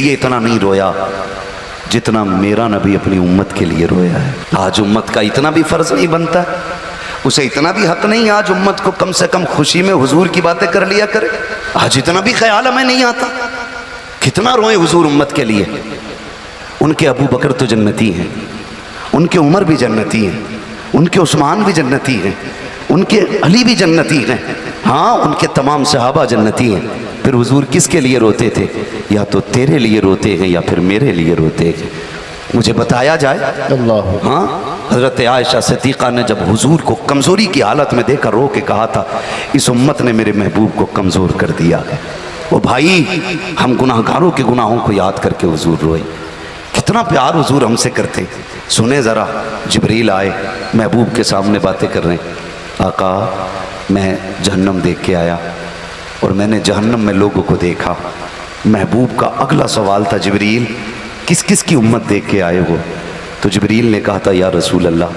ये इतना नहीं रोया जितना मेरा नबी अपनी उम्मत के लिए रोया है। आज उम्मत का इतना भी फर्ज नहीं बनता, उसे इतना भी हक नहीं आज उम्मत को कम से कम खुशी में हुजूर की बातें कर लिया करे। आज इतना भी ख्याल हमें नहीं आता कितना रोए हुजूर उम्मत के लिए। उनके अबू बकर तो जन्नती हैं, उनके उमर भी जन्नती हैं, उनके उस्मान भी जन्नती हैं, उनके अली भी जन्नती हैं, हाँ उनके तमाम सहाबा जन्नती हैं। फिर हुजूर किसके लिए रोते थे? या तो तेरे लिए रोते हैं या फिर मेरे लिए रोते हैं। मुझे बताया जाए। अल्लाह। हाँ, हज़रत आयशा सिद्दीक़ा ने जब हुजूर को कमज़ोरी की हालत में देखकर रो के कहा था, इस उम्मत ने मेरे महबूब को कमज़ोर कर दिया है। वो भाई, हम गुनाहगारों के गुनाहों को याद करके हुजूर रोए। कितना प्यार हुजूर हमसे करते। सुने ज़रा, जिब्रील आए, महबूब के सामने बातें कर रहे हैं। आका, मैं जहन्नम देख के आया और मैंने जहन्नम में लोगों को देखा। महबूब का अगला सवाल था, जिब्रील किस किस की उम्मत देख के आए हो? तो जिब्रील ने कहा था, या रसूल अल्लाह,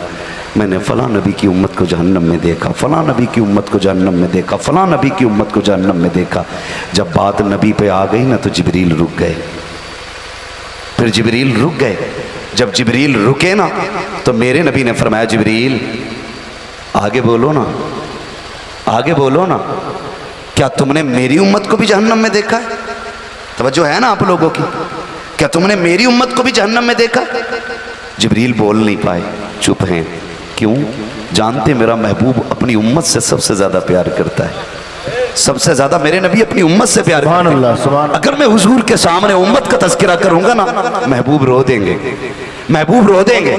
मैंने फ़लाँ नबी की उम्मत को जहन्नम में देखा, फ़लाँ नबी की उम्मत को जहन्नम में देखा, फ़लाँ नबी की उम्मत को जहन्नम में देखा। जब बात नबी पे आ गई ना तो जिब्रील रुक गए। फिर जिब्रील रुक गए। जब जिब्रील रुके ना तो मेरे नबी ने फरमाया, जिब्रील आगे बोलो ना, आगे बोलो ना, क्या तुमने मेरी उम्मत को भी जहन्नम में देखा है? तवज्जो है ना आप लोगों की? क्या तुमने मेरी उम्मत को भी जहन्नम में देखा? जिब्रील बोल नहीं पाए, चुप हैं। क्यों? जानते मेरा महबूब अपनी उम्मत से सबसे ज़्यादा प्यार करता है। सबसे ज़्यादा मेरे नबी अपनी उम्मत से प्यार करते हैं। अगर मैं हुजूर के सामने उम्मत का तज़किरा करूंगा ना, महबूब रो देंगे, महबूब रो देंगे।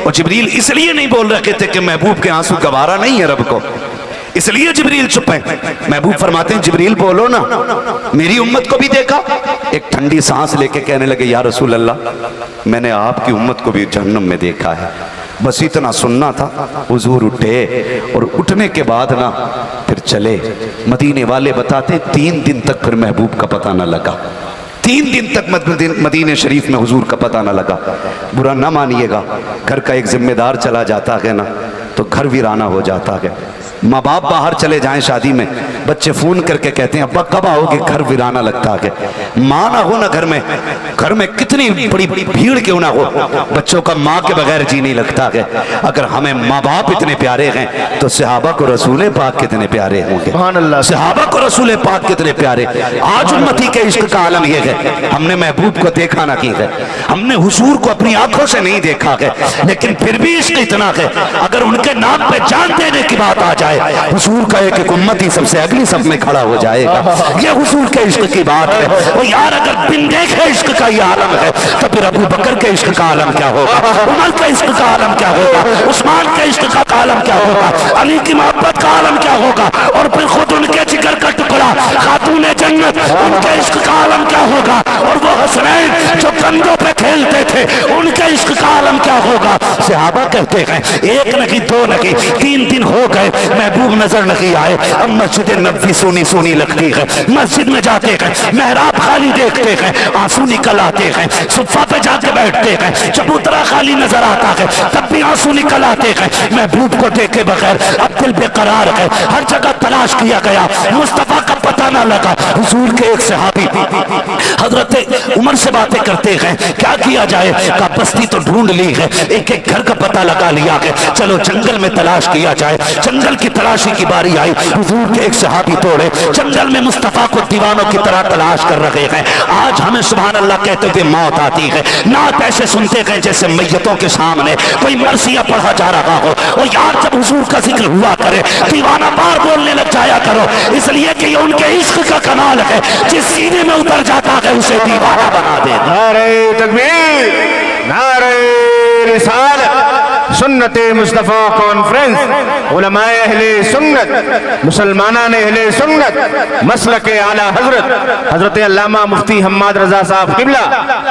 और जिब्रील इसलिए नहीं बोल रहे थे कि महबूब के आंसू गवारा नहीं है रब को, इसलिए जिब्रील चुप है। महबूब फरमाते हैं, जिब्रील बोलो ना, मेरी उम्मत को भी देखा? एक ठंडी सांस लेके कहने लगे, या रसूल अल्लाह, मैंने आपकी उम्मत को भी जहन्नम में देखा है। बस इतना सुनना था। हुजूर उठे और उठने के बाद ना फिर चले। मदीने वाले बताते 3 दिन तक फिर महबूब का पता न लगा। 3 दिन तक मदीने शरीफ में हुजूर का पता न लगा। बुरा ना मानिएगा, घर का एक जिम्मेदार चला जाता है ना तो घर वीराना हो जाता है। माँ बाप बाहर चले जाएं शादी में, बच्चे फोन करके कहते हैं, अब्बा कब आओगे? घर वीराना लगता है। माँ ना हो ना घर में कितनी बड़ी भीड़ क्यों ना हो, बच्चों का माँ के बगैर जी नहीं लगता है। अगर हमें माँ बाप इतने प्यारे हैं तो सहाबा को रसूल पाक कितने प्यारे होंगे। सहाबा को रसूल पाक कितने प्यारे। आज उम्मती के इश्क का आलम यह है, हमने महबूब को देखा ना की है, हमने हुजूर को अपनी आंखों से नहीं देखा है, लेकिन फिर भी इश्क इतना है, अगर उनके नाम पे जान देने की बात आ जाए, हुजूर का एक उम्मती सबसे अगली सब में खड़ा हो जाएगा। ये हुजूर के इश्क की बात है। और यार, अगर बिन देखे इश्क का ये आलम है तो फिर अबू बकर के इश्क का आलम क्या होगा? उमर के इश्क का आलम क्या होगा? उस्मान के इश्क का आलम क्या होगा? अली की मोहब्बत का आलम क्या होगा? और फिर खुद उनके जिगर का टुकड़ा खातून जन्नत, उनके इश्क का आलम क्या होगा? और वो हसनैन जो कंधों पे खेलते थे, उनके इश्क का आलम क्या होगा? सहाबा कहते हैं, एक नहीं, 2 नहीं, 3 दिन हो गए, महबूब नजर नहीं आए। अब मस्जिद नबवी सोनी सोनी लगती है। मस्जिद में जाते हैं, मेहराब खाली देखते हैं, आंसू निकल आते हैं। सुफ़ा पे जाके बैठते हैं, चबूतरा खाली नजर आता है, तब भी आंसू निकल आते हैं। महबूब को देखे बगैर अब दिल बेकरार है। हर जगह तलाश किया गया, मुस्तफा का पता ना लगा। हुजूर के एक सहाबी हजरत उमर से बातें करते हैं, क्या किया जाए? का बस्ती तो ढूंढ ली है, एक एक घर का पता लगा लिया है, चलो जंगल में तलाश किया जाए। जंगल की तलाशी की बारी आई। हुजूर के एक सहाबी तोड़े जंगल में मुस्तफा को दीवानों की तरह तलाश कर रहे हैं। आज हमें सुभान अल्लाह कहते हुए मौत आती है, नात ऐसे सुनते हैं जैसे मैयतों के सामने कोई मरसिया पढ़ा जा रहा हो। और यार, जब हुजूर का जिक्र हुआ करे, दीवाना बार बोलने लग जाया करो, इसलिए कि उनके इश्क का कमाल है, जिस सीने में उतर जाता है उसे दीवाना बना दे। नारे तकबीर, नारे रिसालत, सुन्नते मुस्तफ़ा कॉन्फ्रेंस, उलमाए अहले सुन्नत, मुसलमानान अहले सुन्नत, मसलके आला हजरत हजरत अल्लामा मुफ्ती हम्माद रजा साहब किबला,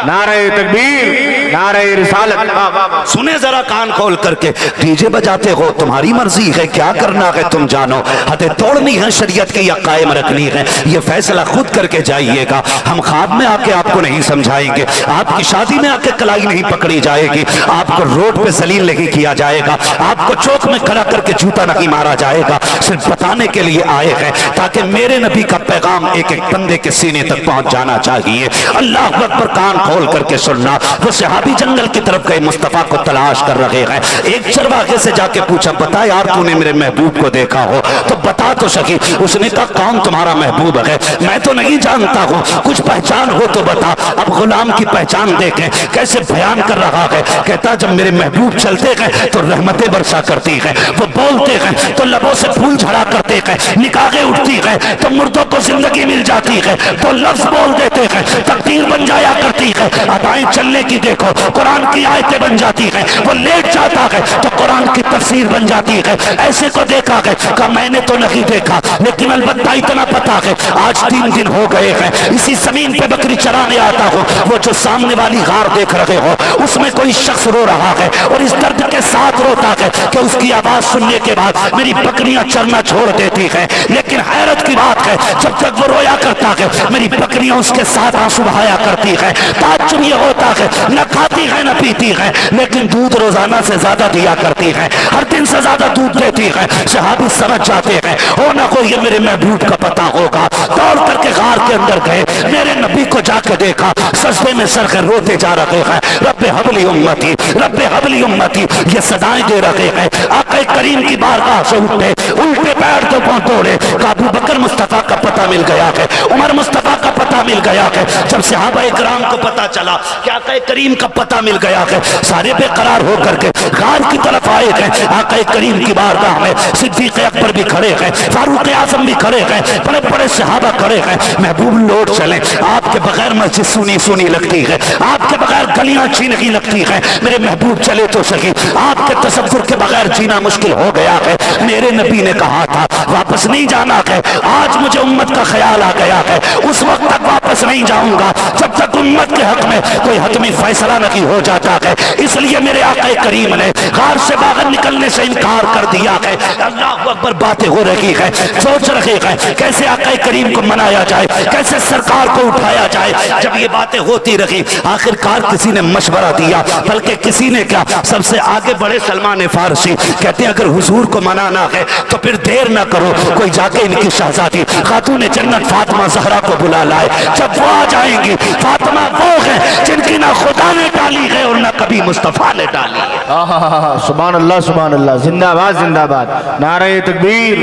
नारे तकबीर, नारे रिसालत। सुने जरा कान खोल करके, डीजे बजाते हो, तुम्हारी मर्जी है, क्या करना है तुम जानो। हदें तोड़नी है शरीयत की या कायम रखनी है, ये फैसला खुद करके जाइएगा। हम ख्वाब में आके आपको नहीं समझाएंगे, आपकी शादी में आके कलाई नहीं पकड़ी जाएगी, आपको रोड पे जलील नहीं किया जाएगा, आपको चौक में खड़ा करके जूता नहीं मारा जाएगा, सिर्फ बताने के लिए आए हैं ताकि मेरे नबी का पैगाम एक एक बंदे के सीने तक पहुंच जाना चाहिए। अल्लाह अकबर, कान खोल करके सुनना। वो सहाबी जंगल की तरफ गए, मुस्तफा को तलाश कर रहे हैं। एक चरवाहे से जाके पूछा, बता यार तूने मेरे महबूब को देखा हो तो बता तो सकी। उसने कहा, कौन तुम्हारा महबूब है? मैं तो नहीं जानता हूँ, कुछ पहचान हो तो बता। अब गुलाम की पहचान देखें कैसे बयान कर रहा है। कहता, जब मेरे महबूब चलते हैं तो रहमतें बरसा करती है, वो बोलते हैं तो लबों से फूल झड़ा करते हैं, निकाहें उठती है तो मुर्दों को जिंदगी मिल जाती है, तो लफ्ज बोल देते हैं तकदीर बन जाया करती है। अदाएं चलने की देखो, कुरान की आयतें बन जाती है। वो लेट जाता है तो कुरान की तफसीर बन जाती है। ऐसे को देखा है, कहा मैंने तो नहीं देखा, लेकिन अलबत्ता इतना पता है आज 3 दिन हो गए हैं इसी जमीन पे बकरी चराने आता हूँ। वो जो सामने वाली गार देख रहे हो उसमें कोई शख्स रो रहा है और इस दर्द के साथ रोता है कि उसकी आवाज सुनने के बाद मेरी बकरियां चरना छोड़ देती है। लेकिन हैरत की बात है, जब तक वो रोया करता है मेरी बकरियां उसके साथ आंसू बहाया करती है। ताज्जुब ये होता है, न खाती है न पीती है, लेकिन दूध रोजाना से ज्यादा दिया करती है, हर दिन से ज्यादा दूध देती है। सहाबी समझ जाते हैं हो ना हो ये मेरे महबूब का पता होगा। दौड़ करके गार के अंदर गए, मेरे नबी को जाकर देखा, सजदे में सर कर रोते जा रहे हैं, रब्बे हबली उम्मती, रब्बे हबली उम्मती, ये सदाएं दे रहे हैं। आका करीम की बारगाह से उठे, उल्टे पैर तो दौड़े। अबू बकर मुस्तफा का पता मिल गया है, उमर मुस्तफा का पता मिल गया है। जब सहाबा इकराम को पता चला कि आका करीम का पता मिल गया है, सारे बेकरार होकर के गार की तरफ आए हैं। आका करीम की बारगाह में सिद्दीक अकबर भी खड़े हैं, फारूक आजम भी खड़े हैं, बड़े बड़े सहाबा खड़े हैं। महबूब लौट चले, आपके बगैर मस्जिद सुनी सुनी लगती है, आपके बगैर गलियां अच्छी नहीं लगती है। मेरे महबूब चले तो सही, आपके तसव्वुर के बगैर जीना मुश्किल हो गया है। मेरे नबी ने कहा था वापस नहीं जाना है, आज मुझे उम्मत का ख्याल आ गया है, उस वक्त तक वापस नहीं जाऊंगा जब तक उम्मत के हक में कोई हतमी फैसला नहीं हो जाता है। इसलिए मेरे आका करीम ने गार से बाहर निकलने से इनकार कर दिया है। अल्लाह अकबर, बातें हो रही है, सोच रहे हैं कैसे आका करीम को मनाया जाए, कैसे सरकार को उठाया जाए। जब ये बातें होती रही, आखिरकार किसी ने मशवरा दिया, बल्कि किसी ने क्या, सबसे आगे बढ़े सलमान फारसी, कहते हैं अगर हुजूर को मनाना है तो फिर देर ना करो, कोई जाके इनकी शहजादी खातून जन्नत फातिमा ज़हरा को बुला लाए। जब वो आ जाएंगी, फातिमा वो है जिनकी ना खुदा ने डाली है और ना कभी मुस्तफा ने डाली है। सुभान अल्लाह, सुभान अल्लाह, जिंदाबाद जिंदाबाद, नारे तकबीर,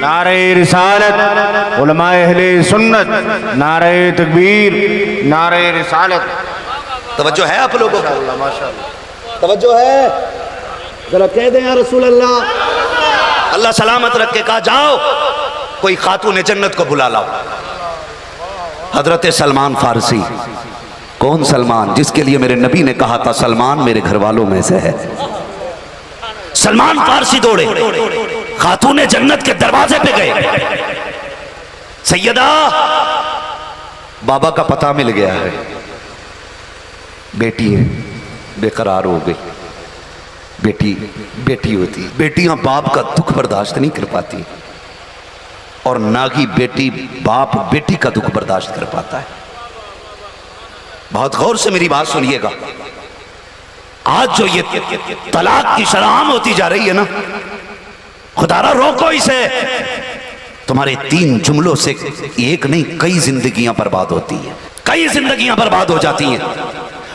नारे रिसालत, उलमाए अहले सुन्नत, नारे तकबीर, नारे रिसालत। तवज्जो है आप लोगों को? माशाअल्लाह तवज्जो है, जरा कह दें या रसूल अल्लाह। अल्लाह सलामत रख के कहा, जाओ कोई खातून जन्नत को बुला लाओ। हजरत सलमान फारसी, कौन सलमान? जिसके लिए मेरे नबी ने कहा था सलमान मेरे घर वालों में से है। सलमान फारसी दौड़े, खातून जन्नत के दरवाजे पे गए। सैयदा, बाबा का पता मिल गया है, बेटी है, बेकरार हो गई। बेटी बेटी होती, बेटियां बाप का दुख बर्दाश्त नहीं कर पाती, और ना ही बेटी बाप बेटी का दुख बर्दाश्त कर पाता है। बहुत गौर से मेरी बात सुनिएगा। आज जो ये तलाक की शराम होती जा रही है ना, खुदारा रोको इसे। तुम्हारे 3 जुमलों से एक नहीं कई जिंदगियां बर्बाद होती हैं, कई जिंदगियां बर्बाद हो जाती हैं,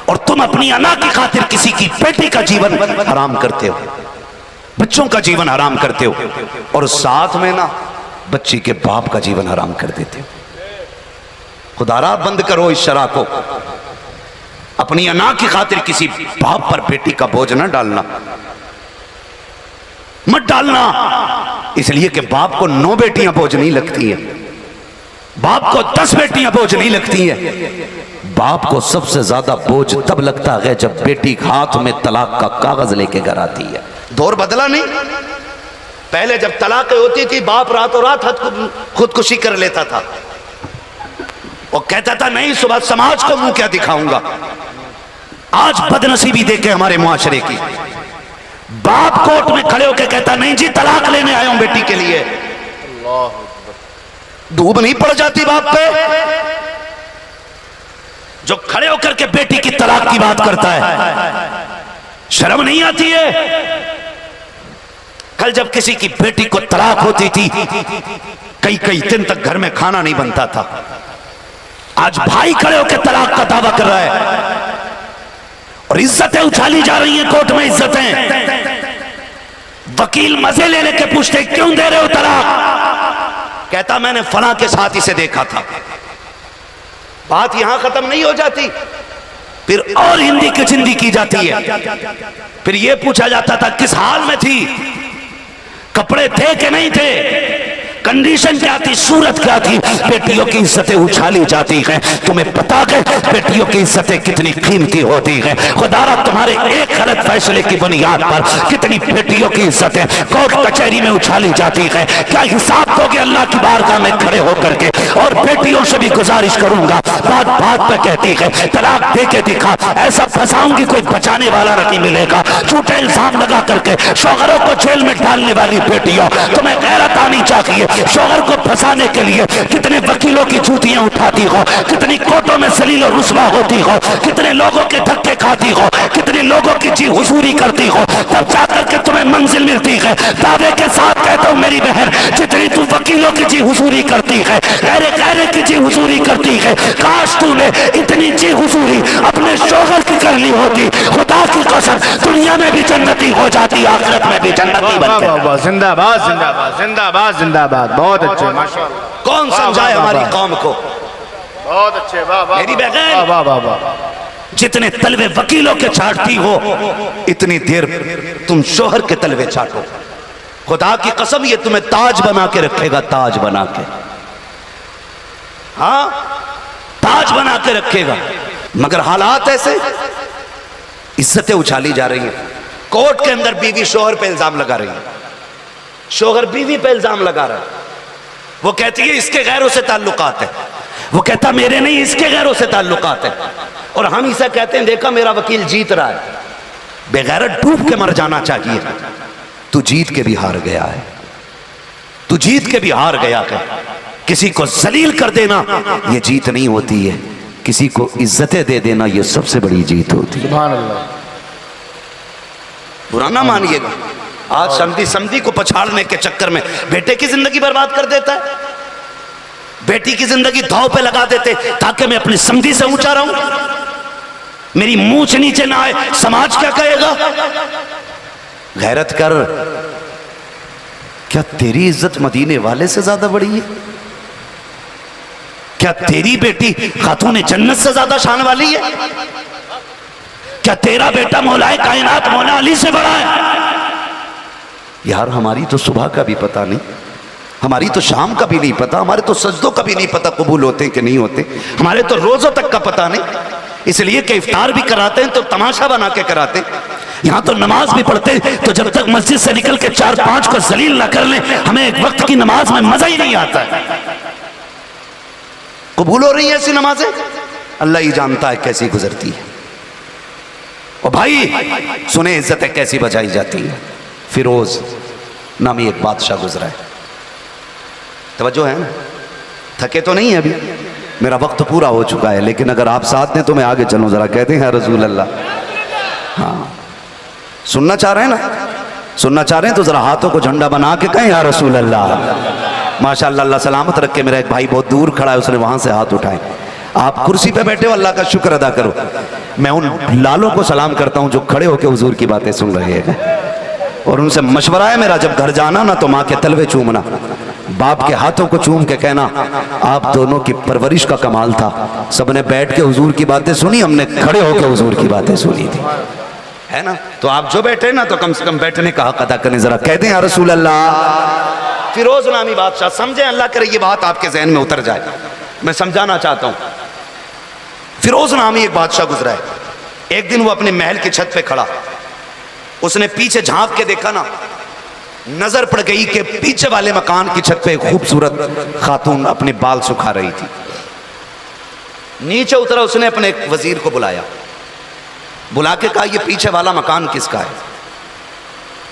और तुम अपनी अना की खातिर किसी की बेटी का जीवन हराम करते हो, बच्चों का जीवन हराम करते हो, और साथ में ना बच्ची के बाप का जीवन हराम कर देते हो। खुदारा बंद करो इस शरा को। अपनी अना की खातिर किसी बाप पर बेटी का बोझ ना डालना, मत डालना, इसलिए कि बाप को 9 बेटियां बोझ नहीं लगती हैं, बाप को 10 बेटियां बोझ नहीं लगती हैं। बाप को सबसे ज्यादा बोझ तब लगता है जब बेटी हाथ में तलाक का कागज लेके घर आती है। दौर बदला नहीं, पहले जब तलाक होती थी बाप रातों रात खुदकुशी कर लेता था, वो कहता था नहीं सुबह समाज को मुंह क्या दिखाऊंगा। आज बदनसीबी देखे हमारे मुआशरे की, बाप कोर्ट में खड़े होकर कहता नहीं जी तलाक लेने आया हूं बेटी के लिए। धूप नहीं पड़ जाती बाप पे जो खड़े होकर के बेटी की तलाक की बात करता है? शर्म नहीं आती है? कल जब किसी की बेटी को तलाक होती थी, कई कई दिन तक घर में खाना नहीं बनता था। आज भाई खड़े होकर तलाक का दावा कर रहा है और इज्जतें उछाली जा रही हैं कोर्ट में। इज्जतें, वकील मजे ले लेके पूछते क्यों दे रहे हो तलाक, कहता मैंने फलां के साथ इसे देखा था। बात यहां खत्म नहीं हो जाती, फिर और हिंदी की चिंदी की जाती है। फिर यह पूछा जाता था किस हाल में थी, कपड़े थे कि नहीं थे, कंडीशन क्या थी, सूरत क्या थी। बेटियों की इज्जतें उछाली जाती हैं। तुम्हें पता है बेटियों की इज्जतें कितनी कीमती होती हैं। खुदारा तुम्हारे एक गलत फैसले की बुनियाद पर कितनी बेटियों की इज्जतें कोर्ट कचहरी में उछाली जाती हैं। क्या हिसाब दोगे अल्लाह की बारगाह में खड़े होकर के। और बेटियों से भी गुजारिश करूंगा, बात बात पे कहती है तलाक दे के दिखा, ऐसा फंसाऊंगी कोई बचाने वाला नहीं मिलेगा। झूठे इल्जाम लगा करके शौहरों को जेल में डालने वाली बेटियों, तुम्हें गैरत आनी चाहिए। शौहर को फंसाने के लिए कितने वकीलों की जूतियां उठाती हो, कितनी कोर्टों में जलील और रुस्वा होती हो, कितने लोगों के धक्के खाती हो, कितने लोगों की जी हुजूरी करती हो, तब जाकर के तुम्हें मंजिल मिलती है। दावे के साथ कहता हूं मेरी बहन, जितनी तू वकीलों की जी हुजूरी करती है, गहरे गहरे की जी हुजूरी करती है, काश तूने इतनी जी हुजूरी अपने शौहर की कर ली होती। खुदा की कसम दुनिया में भी जन्नती हो जाती, आखिरत में भी जन्नती बनती। जिंदाबाद जिंदाबाद जिंदाबाद जिंदाबाद। बहुत अच्छे, माशाअल्लाह। कौन समझाए हमारी कौम को। बहुत अच्छे, वाह वाह मेरी बहन, वाह वाह वाह। जितने तलवे वकीलों के चाटती हो, इतनी देर तुम शोहर के तलवे चाटो। खुदा की कसम ये तुम्हें ताज बना के रखेगा, ताज बना के, हाँ ताज बना के रखेगा। मगर हालात ऐसे, इज्जतें उछाली जा रही हैं। कोर्ट के अंदर बीवी शोहर पे इल्जाम लगा रही है, शोहर बीवी पे इल्जाम लगा रहा है। वो कहती है इसके गैरों से ताल्लुकात है, वो कहता मेरे नहीं इसके गैरों से ताल्लुकात है। और हम इसे कहते हैं देखा मेरा वकील जीत रहा है। बेगैरत डूब के मर जाना चाहिए। तू जीत के भी हार गया है, तू जीत के भी हार गया है। किसी को जलील कर देना ये जीत नहीं होती है, किसी को इज्जतें दे देना ये सबसे बड़ी जीत होती है। सुभान अल्लाह। बुरा ना मानिएगा, आज समधी समधी को पछाड़ने के चक्कर में बेटे की जिंदगी बर्बाद कर देता है, बेटी की जिंदगी दांव पे लगा देते ताकि मैं अपनी समधी से ऊंचा रहूं, मेरी मूंछ नीचे ना आए, समाज क्या कहेगा। गैरत कर, क्या तेरी इज्जत मदीने वाले से ज्यादा बड़ी है? क्या तेरी बेटी खातून जन्नत से ज्यादा शान वाली है? क्या तेरा बेटा मौलाए कायनात मौला अली से बड़ा है? यार हमारी तो सुबह का भी पता नहीं, हमारी तो शाम का भी नहीं पता, हमारे तो सजदों का भी नहीं पता कबूल होते कि नहीं होते, हमारे तो रोजों तक का पता नहीं। इसलिए कि इफ्तार भी कराते हैं तो तमाशा बना के कराते, यहां तो नमाज भी पढ़ते तो जब तक मस्जिद से निकल के 4-5 को जलील ना कर ले हमें एक वक्त की नमाज में मजा ही नहीं आता है। कबूल हो रही है ऐसी नमाजें, अल्लाह ही जानता है कैसी गुजरती है। और भाई सुने इज्जतें कैसी बजाई जाती है। फिरोज नामी एक बादशाह गुजरा है, तवज्जो है ना, थके तो नहीं है अभी, मेरा वक्त पूरा हो चुका है, लेकिन अगर आप साथ हैं तो मैं आगे चलूं, जरा कहते हैं रसूल अल्लाह। हाँ सुनना चाह रहे हैं ना, सुनना चाह रहे हैं तो जरा हाथों को झंडा बना के कहें या रसूल अल्लाह। माशाअल्लाह, अल्लाह सलामत रखे। मेरा एक भाई बहुत दूर खड़ा है, उसने वहां से हाथ उठाए। आप कुर्सी पे बैठे हो, अल्लाह का शुक्र अदा करो। मैं उन लालों को सलाम करता हूं जो खड़े होकर हुजूर की बातें सुन रहे हैं, और उनसे मशवरा है मेरा, जब घर जाना ना तो माँ के तलवे चूमना, बाप के हाथों को चूम के कहना आप दोनों की परवरिश का कमाल था। सबने बैठ के हुजूर की बातें सुनी, हमने खड़े होकर हुजूर की बातें सुनी थी, है ना। तो आप जो बैठे ना तो कम से कम बैठने का हक अदा करें, जरा कहते हैं या रसूल अल्लाह। फिरोज नामी बादशाह, समझे, अल्लाह करे ये बात आपके जहन में उतर जाए, मैं समझाना चाहता हूं। फिरोज नामी एक बादशाह गुजरा है। एक दिन वो अपने महल की छत पे खड़ा, उसने पीछे झांक के देखा ना, नजर पड़ गई कि पीछे वाले मकान की छत पे खूबसूरत खातून अपने बाल सुखा रही थी। नीचे उतरा, उसने अपने एक वजीर को बुलाया, बुला के कहा ये पीछे वाला मकान किसका है?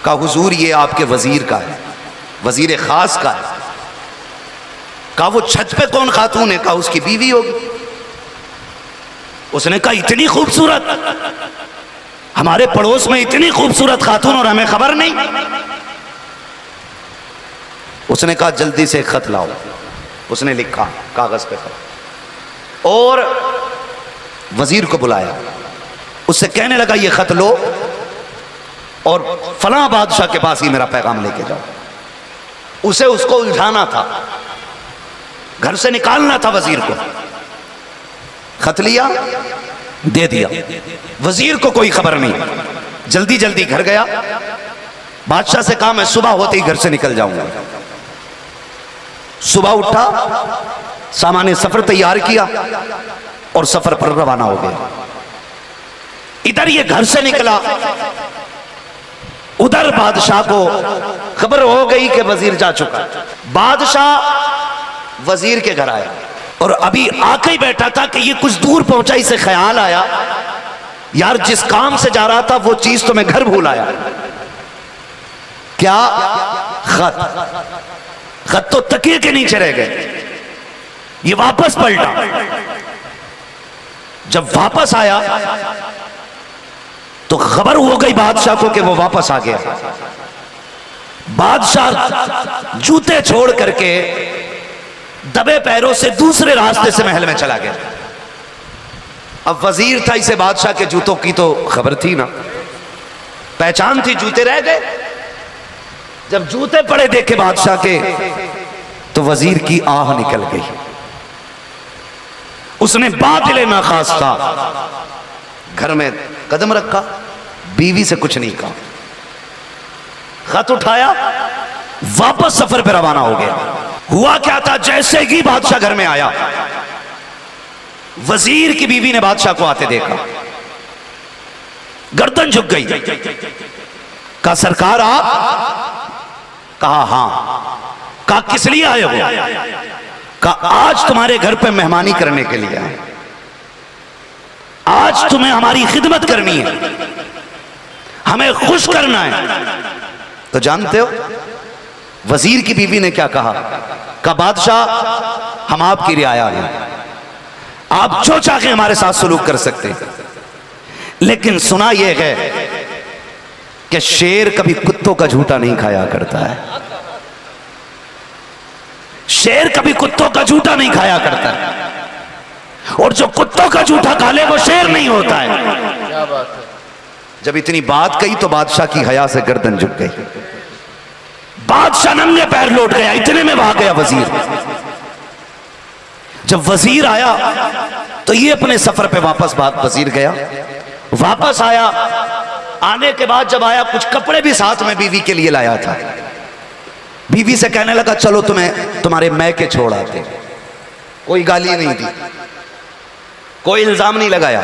कहा हुजूर ये आपके वजीर का है, वजीर खास का है। कहा वो छत पे कौन खातून है? कहा उसकी बीवी होगी। उसने कहा इतनी खूबसूरत, हमारे पड़ोस में इतनी खूबसूरत खातून और हमें खबर नहीं। उसने कहा जल्दी से खत लाओ। उसने लिखा कागज पे खत और वजीर को बुलाया। उससे कहने लगा ये खत लो और फलां बादशाह के पास ही मेरा पैगाम लेके जाओ। उसे उसको उलझाना था, घर से निकालना था वजीर को। खत लिया, दे दिया। वजीर को कोई खबर नहीं, जल्दी जल्दी घर गया। बादशाह से कहा मैं सुबह होते ही घर से निकल जाऊंगा। सुबह उठा, सामान्य सफर तैयार किया और सफर पर रवाना हो गया। इधर ये घर से निकला, उधर बादशाह को खबर हो गई कि वजीर जा चुका। बादशाह वजीर के घर आया और अभी आके ही बैठा था कि ये कुछ दूर पहुंचा, इसे ख्याल आया यार जिस काम से जा रहा था वो चीज तो मैं घर भूल आया। क्या? खत। खत तो तकिए के नीचे रह गए। ये वापस पलटा। जब वापस आया तो खबर हो गई बादशाह को कि वो वापस आ गया। बादशाह जूते छोड़ करके दबे पैरों से दूसरे रास्ते से महल में चला गया। अब वजीर था, इसे बादशाह के जूतों की तो खबर थी ना, पहचान थी, जूते रह गए। जब जूते पड़े देखे बादशाह के तो वजीर की आह निकल गई। उसने बातिल नाखास्ता घर में कदम रखा, बीवी से कुछ नहीं कहा, खत उठाया, वापस सफर पर रवाना हो गया। हुआ क्या था, जैसे ही बादशाह घर में आया, वजीर की बीवी ने बादशाह को आते देखा, गर्दन झुक गई। कहा सरकार आप? कहा हां। कहा किस लिए आए हो? कहा आज तुम्हारे घर पे मेहमानी करने के लिए आए, आज तुम्हें हमारी खिदमत करनी है, हमें खुश करना है। तो जानते हो वजीर की बीवी ने क्या कहा? कहा बादशाह हम आपकी रियाया हैं, आप जो चाहे हमारे साथ सलूक कर सकते हैं, लेकिन सुना यह है कि शेर कभी कुत्तों का झूठा नहीं खाया करता है। शेर कभी कुत्तों का झूठा नहीं खाया करता है, और जो कुत्तों का झूठा खा ले वो शेर नहीं होता है। क्या बात है। जब इतनी बात कही तो बादशाह की हया से गर्दन झुक गई। बादशाह नंगे पैर लौट गया, इतने में भाग गया वजीर। जब वजीर आया तो ये अपने सफर पे वापस वजीर गया, वापस आया। आने के बाद जब आया कुछ कपड़े भी साथ में बीवी के लिए लाया था। बीवी से कहने लगा चलो तुम्हें तुम्हारे मैके छोड़ आते। कोई गाली नहीं दी, कोई इल्जाम नहीं लगाया,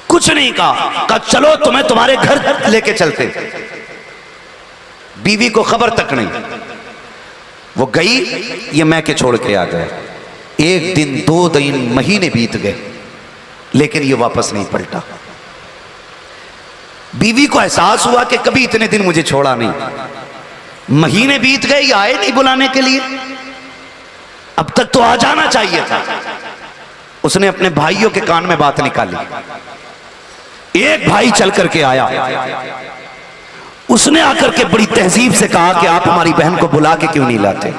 कुछ नहीं कहा चलो तुम्हें तुम्हारे घर लेके चलते। बीवी को खबर तक नहीं, वो गई, ये मैके छोड़ के आ गए। एक दिन, 2 दिन, महीने बीत गए, लेकिन ये वापस नहीं पलटा। बीवी को एहसास हुआ कि कभी इतने दिन मुझे छोड़ा नहीं। महीने बीत गए, ये आए नहीं बुलाने के लिए, अब तक तो आ जाना चाहिए था। उसने अपने भाइयों के कान में बात निकाली। एक भाई चल करके आया, उसने आकर के बड़ी तहजीब से कहा कि आप हमारी बहन को बुला के क्यों नहीं लाते?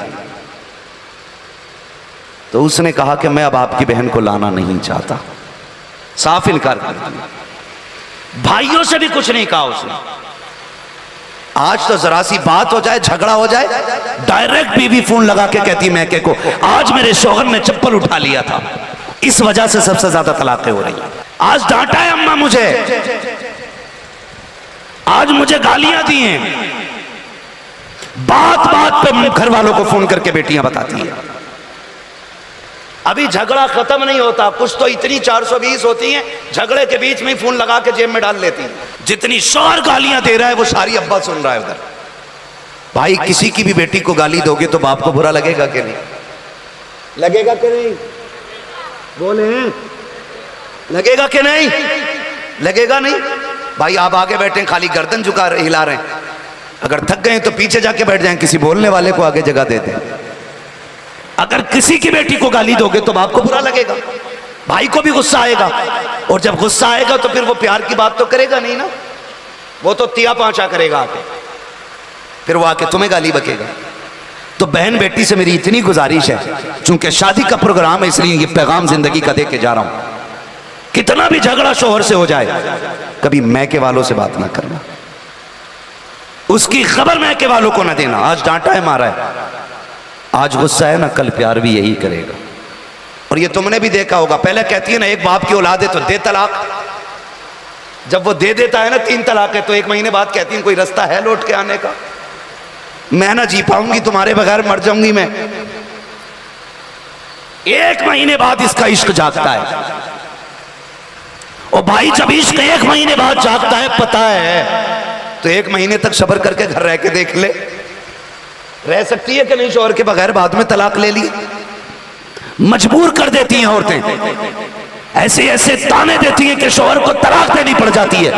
तो उसने कहा कि मैं अब आपकी बहन को लाना नहीं चाहता, साफ इनकार कर दिया। भाइयों से भी कुछ नहीं कहा उसने। आज तो जरा सी बात हो जाए, झगड़ा हो जाए, डायरेक्ट बीवी फोन लगा के कहती मैके को आज मेरे शौहर ने चप्पल उठा लिया था, इस वजह से सबसे ज्यादा तलाकें हो रही हैं। आज डांटा है अम्मा मुझे, आज मुझे गालियां दी हैं। बात बात पे घर वालों को फोन करके बेटियां बताती हैं। अभी झगड़ा खत्म नहीं होता, कुछ तो इतनी 420 होती हैं, झगड़े के बीच में ही फोन लगा के जेब में डाल लेती हैं। जितनी शौहर गालियां दे रहा है वो सारी अब्बा सुन रहा है उधर। भाई किसी की भी बेटी को गाली दोगे तो बाप को बुरा लगेगा कि नहीं? लगेगा कि नहीं? बोले, लगेगा कि नहीं? लगेगा नहीं? भाई आप आगे बैठे खाली गर्दन झुका रहे, हिला रहे हैं। अगर थक गए तो पीछे जाके बैठ जाएं, किसी बोलने वाले को आगे जगह दे दें। अगर किसी की बेटी को गाली दोगे तो बाप को बुरा लगेगा, भाई को भी गुस्सा आएगा, और जब गुस्सा आएगा तो फिर वो प्यार की बात तो करेगा नहीं ना, वो तो तिया पांचा करेगा आके। फिर वो आके तुम्हें गाली बकेगा। तो बहन बेटी से मेरी इतनी गुजारिश है, चूंकि शादी का प्रोग्राम है इसलिए ये पैगाम जिंदगी का दे के जा रहा हूं, कितना भी झगड़ा शोहर से हो जाए कभी मैके वालों से बात ना करना, उसकी खबर मैके वालों को ना देना। आज डांटा है मारा है, आज गुस्सा है ना, कल प्यार भी यही करेगा। और ये तुमने भी देखा होगा, पहले कहती है ना एक बाप की औलाद है तो दे तलाक, जब वो दे देता है ना 3 तलाक है तो 1 महीने बाद कहती है कोई रास्ता है लौट के आने का, मैं ना जी पाऊंगी तुम्हारे बगैर, मर जाऊंगी मैं। 1 महीने बाद इसका इश्क जागता है। और भाई जब इश्क 1 महीने बाद जागता है, पता है, तो 1 महीने तक सब्र करके घर रह के देख ले, रह सकती है कि नहीं शौहर के बगैर, बाद में तलाक ले ली। मजबूर कर देती हैं औरतें, ऐसे ऐसे ताने देती हैं कि शौहर को तलाक देनी पड़ जाती है।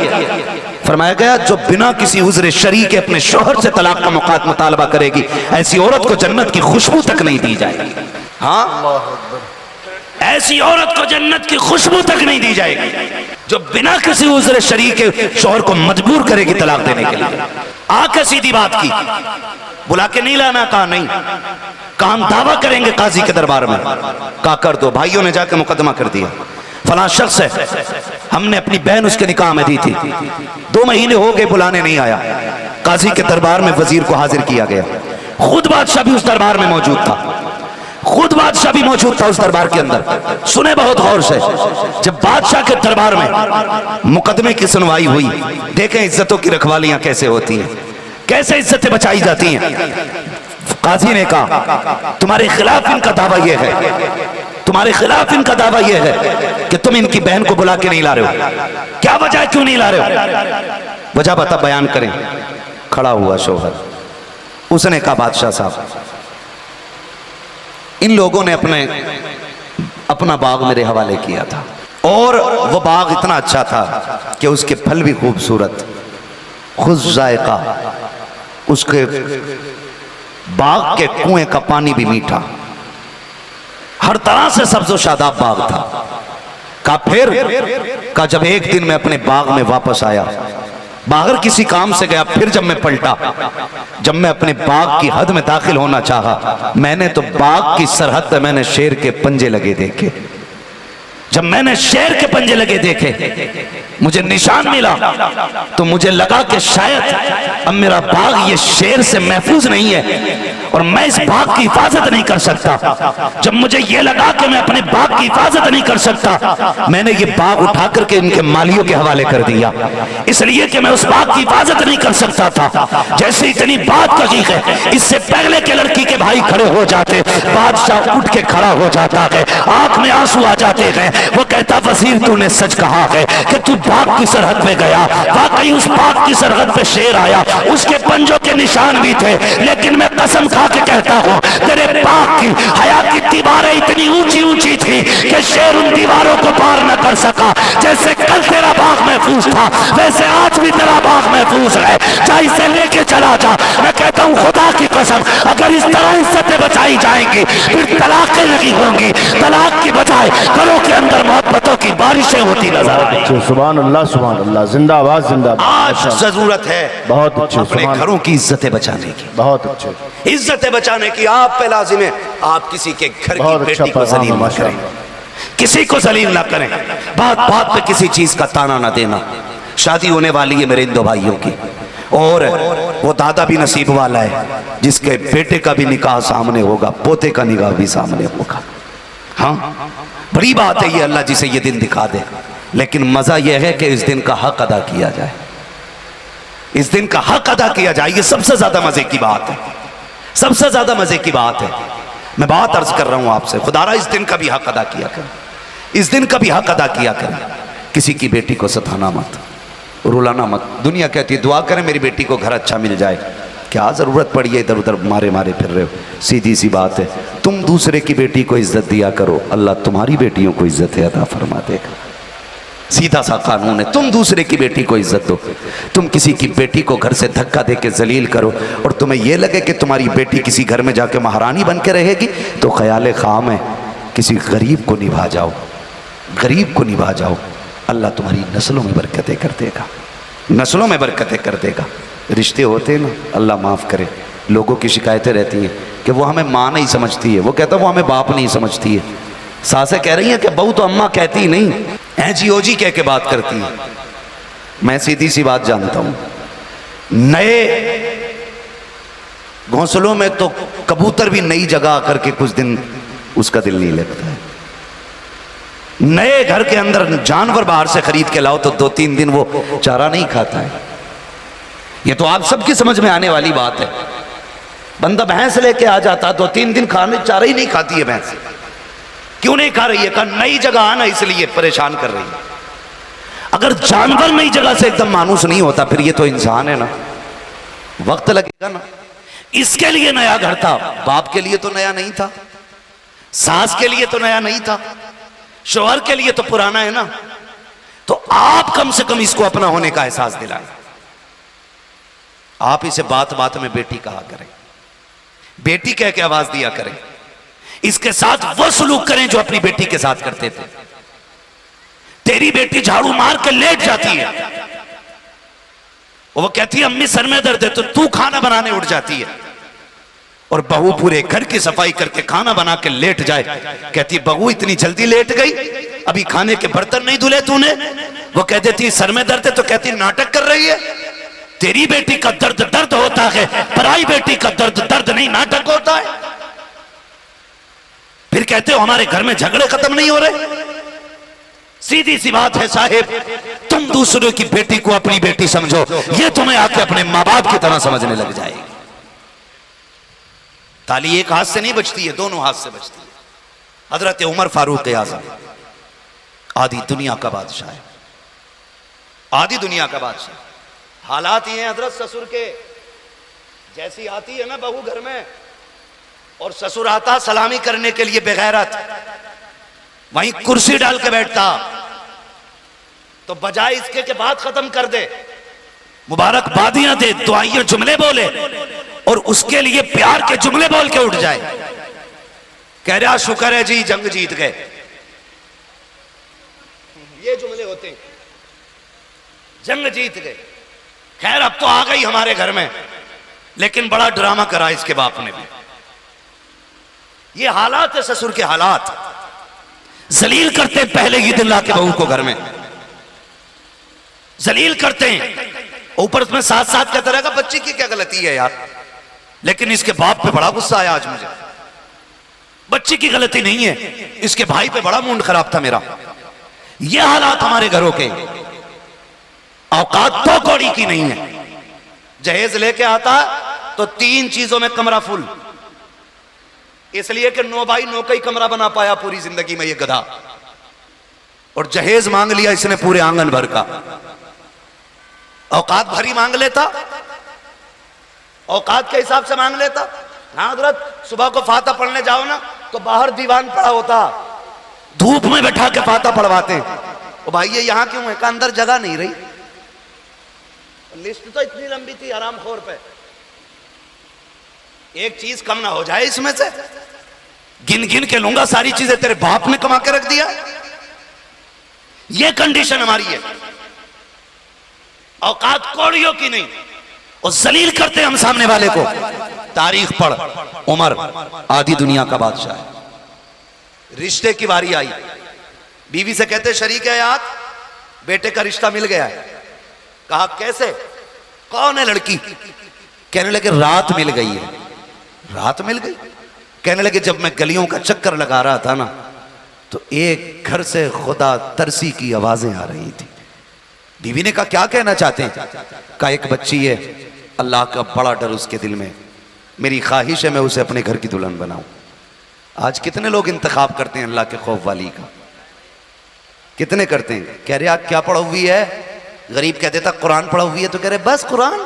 फरमाया गया जो बिना किसी उज़्र शरई के अपने शौहर से तलाक का मुतालबा करेगी, ऐसी औरत को जन्नत की खुशबू तक नहीं दी जाएगी। हाँ, ऐसी औरत को जन्नत की खुशबू तक नहीं दी जाएगी जो बिना किसी उज़्र शरई के शौहर को मजबूर करेगी तलाक देने के लिए। आके सीधी बात की, बुला के नहीं लाना, कहा नहीं, कहा हम दावा करेंगे काजी के दरबार में, कहा कर दो। भाइयों ने जाकर मुकदमा कर दिया, फलां शख्स है, हमने अपनी बहन उसके निकाह में दी थी, 2 महीने हो गए बुलाने नहीं आया। काजी के दरबार में वजीर को हाजिर किया गया, खुद बादशाह भी उस दरबार में मौजूद था, खुद बादशाह भी मौजूद था उस दरबार के अंदर। सुने बहुत गौर से, जब बादशाह के दरबार में मुकदमे की सुनवाई हुई, देखें इज्जतों की रखवालियां कैसे होती हैं, कैसे इज्जतें बचाई जाती हैं। काजी ने कहा तुम्हारे खिलाफ इनका दावा यह है, तुम्हारे खिलाफ इनका दावा यह है कि तुम इनकी बहन को बुला के नहीं ला रहे हो, क्या वजह, क्यों नहीं ला रहे हो, वजह बता, बयान करें। खड़ा हुआ शौहर, उसने कहा बादशाह साहब इन लोगों ने अपना बाग मेरे हवाले किया था, और वो बाग इतना अच्छा था कि उसके फल भी खूबसूरत, खुश जायका, उसके बाग के कुएं का पानी भी मीठा, हर तरह से सब्ज़ो शादाब बाग था। का जब एक दिन मैं अपने बाग में वापस आया, बाहर किसी काम से गया, फिर जब मैं पलटा, जब मैं अपने बाग की हद में दाखिल होना चाहा, मैंने तो बाग की सरहद पे मैंने शेर के पंजे लगे देखे। जब मैंने शेर के पंजे लगे देखे, मुझे निशान मिला, तो मुझे लगा कि शायद अब मेरा बाग ये शेर से महफूज नहीं है और मैं इस बाग की हिफाजत नहीं कर सकता। जब मुझे ये लगा कि मैं अपने बाग की हिफाजत नहीं कर सकता, मैंने ये बाग उठा करके इनके मालियों के हवाले कर दिया, इसलिए कि मैं उस बाग की हिफाजत नहीं कर सकता था। जैसे इतनी बात कही है, इससे पहले के लड़की के भाई खड़े हो जाते, बादशाह उठ के खड़ा हो जाता है, आंख में आंसू आ जाते हैं। वो कहता वजीर तूने सच कहा है कि तू बाग की सरहद पे गया, वाकई उस बाग की सरहद पे शेर आया, उसके पंजों के निशान भी थे, लेकिन मैं कसम खा के कहता हूँ तेरे बाग की हया की दीवारें इतनी ऊंची ऊंची थी कि शेर उन दीवारों को पार न कर सका। जैसे कल तेरा बाग महफूज था, वैसे आज भी तेरा बाग महफूज है, चाहे इसे लेके चला जा। मैं कहता हूँ खुदा की कसम, अगर इस तरह इज्जतें बचाई जाएंगी फिर तलाकें लगी होंगी, तलाक की बजाय घरों के अंदर मोहब्बतों की बारिशें होती नजर आएंगी। सुभान अल्लाह, जिंदाबाद जिंदाबाद। आज जरूरत है बहुत अच्छे अपने घरों की इज्जतें बचाने की, बहुत अच्छे, इज्जतें बचाने की आप पे लाजिम है। आप किसी के घर की बेटी को जलील ना करें, किसी को जलील ना करें, बात बात पे किसी चीज का ताना ना देना। शादी होने वाली है मेरे इन 2 भाइयों की, और वो दादा भी नसीब वाला है जिसके बेटे का भी निकाह सामने होगा, पोते का निकाह भी सामने होगा। हाँ, बड़ी बात है ये, अल्लाह जिसे ये दिन दिखा दे, लेकिन मजा यह है कि इस दिन का हक अदा किया जाए, इस दिन का हक अदा किया जाए। ये सबसे ज्यादा मजे की बात है, सबसे ज्यादा मजे की बात है। मैं बात अर्ज कर रहा हूं आपसे, खुदारा इस दिन का भी हक अदा किया करें, इस दिन का भी हक अदा किया करें। किसी की बेटी को सताना मत, रुलाना मत। दुनिया कहती है दुआ करें मेरी बेटी को घर अच्छा मिल जाए, क्या जरूरत पड़ी है इधर उधर मारे मारे फिर रहे हो। सीधी सी बात है, तुम दूसरे की बेटी को इज्जत दिया करो, अल्लाह तुम्हारी बेटियों को इज्जत अता फरमा देगा। सीधा सा कानून है, तुम दूसरे की बेटी को इज्जत दो। तुम किसी की बेटी को घर से धक्का दे के जलील करो और तुम्हें यह लगे कि तुम्हारी बेटी किसी घर में जाके महारानी बन के रहेगी, तो ख्याल खाम है। किसी गरीब को निभा जाओ, गरीब को निभा जाओ, अल्लाह तुम्हारी नस्लों में बरकतें कर देगा, नस्लों में बरकतें कर देगा। रिश्ते होते हैं ना, अल्लाह माफ़ करे, लोगों की शिकायतें रहती हैं कि वो हमें माँ नहीं समझती है, वो कहता है वो हमें बाप नहीं समझती है। सासें कह रही हैं कि बहू तो अम्मा कहती ही नहीं, ऐ जी ओ जी कह के बात करती है। मैं सीधी सी बात जानता हूँ, नए घोंसलों में तो कबूतर भी नई जगह आकर के कुछ दिन उसका दिल नहीं लगता है। नए घर के अंदर जानवर बाहर से खरीद के लाओ तो 2-3 दिन वो चारा नहीं खाता है। ये तो आप सबकी समझ में आने वाली बात है। बंदा भैंस लेके आ जाता, 2-3 दिन खाने चारा ही नहीं खाती है भैंस। क्यों नहीं खा रही है? कहा नई जगह आना इसलिए परेशान कर रही है। अगर जानवर नई जगह से एकदम मानुस नहीं होता फिर ये तो इंसान है ना, वक्त लगेगा ना। इसके लिए नया घर था, बाप के लिए तो नया नहीं था, सास के लिए तो नया नहीं था, शौहर के लिए तो पुराना है ना। तो आप कम से कम इसको अपना होने का एहसास दिलाएं। आप इसे बात बात में बेटी कहा करें, बेटी कह के आवाज दिया करें, इसके साथ वो सलूक करें जो अपनी बेटी के साथ करते थे। तेरी बेटी झाड़ू मार के लेट जाती है, वो कहती है अम्मी सर में दर्द है, तो तू खाना बनाने उठ जाती है। और बहू पूरे घर की सफाई करके खाना बना के लेट जाए, कहती है बहू इतनी जल्दी लेट गई, अभी खाने के बर्तन नहीं धुले तूने। वो कह देती सर में दर्द है, तो कहती नाटक कर रही है। तेरी बेटी का दर्द दर्द होता है, पराई बेटी का दर्द दर्द नहीं नाटक होता है। फिर कहते हो हमारे घर में झगड़े खत्म नहीं हो रहे। सीधी सी बात है साहेब, तुम दूसरों की बेटी को अपनी बेटी समझो, ये तुम्हें आके अपने मां बाप की तरह समझने लग जाएगी। ताली एक हाथ से नहीं बजती है, दोनों हाथ से बजती है। हजरत उमर फारूक आजम आधी दुनिया का बादशाह है, आधी दुनिया का बादशाह। हालात ये हैं हजरत, ससुर के जैसी आती है ना बहू घर में, और ससुर आता सलामी करने के लिए बेगैरत, वहीं कुर्सी डाल के बैठता, तो बजाय इसके के बाद खत्म कर दे, मुबारकबादियां दे, दुआइयां जुमले बोले, और उसके लिए प्यार के जुमले बोल के उठ जाए। कह रहा शुक्र है जी जंग जीत गए, ये जुमले होते हैं, जंग जीत गए। खैर अब तो आ गई हमारे घर में, लेकिन बड़ा ड्रामा करा इसके बाप ने भी। ये हालात है ससुर के हालात, जलील करते हैं पहले ही दिन ला के बहू को घर में जलील करते हैं, ऊपर उसमें साथ साथ कहता रहेगा बच्ची की क्या गलती है यार। लेकिन इसके बाप पे बड़ा गुस्सा आया आज मुझे, बच्ची की गलती नहीं है, इसके भाई पे बड़ा मूड खराब था मेरा। ये हालात हमारे घरों के, औकात तो कौड़ी की नहीं है। जहेज लेके आता तो 3 चीजों में कमरा फुल, इसलिए कि 9 बाई 9 का ही कमरा बना पाया पूरी जिंदगी में ये गधा, और जहेज मांग लिया इसने पूरे आंगन भर का। औकात भरी मांग लेता, औकात के हिसाब से मांग लेता। हाँ हजरत, सुबह को फाता पढ़ने जाओ ना तो बाहर दीवान पड़ा होता, धूप में बैठा के फाता पढ़वाते। ओ भाई ये यहां क्यों है? का अंदर जगह नहीं रही, लिस्ट तो इतनी लंबी थी हरामखोर पे, एक चीज कम ना हो जाए इसमें से, गिन गिन के लूंगा सारी चीजें तेरे बाप ने कमा के रख दिया। ये कंडीशन हमारी है, औकात कौड़ियों की नहीं, और जलील करते हम सामने वाले को। तारीख पढ़, उमर आधी दुनिया का बादशाह है। रिश्ते की बारी आई, बीवी से कहते शरीक है यार, बेटे का रिश्ता मिल गया है। कहा कैसे, कौन है लड़की? कहने लगे रात मिल गई है। रात मिल गई? कहने लगे जब मैं गलियों का चक्कर लगा रहा था ना, तो एक घर से खुदा तरसी की आवाजें आ रही थी। बीवी ने कहा क्या कहना चाहते हैं? कहा एक बच्ची है, अल्लाह का बड़ा डर उसके दिल में, मेरी ख्वाहिश है मैं उसे अपने घर की दुल्हन बनाऊं। आज कितने लोग इंतखाब करते हैं अल्लाह के खौफ वाली का, कितने करते हैं? कह रहे आप क्या पढ़ा हुई है? गरीब कह देता कुरान पढ़ा हुई है, तो कह रहे बस कुरान,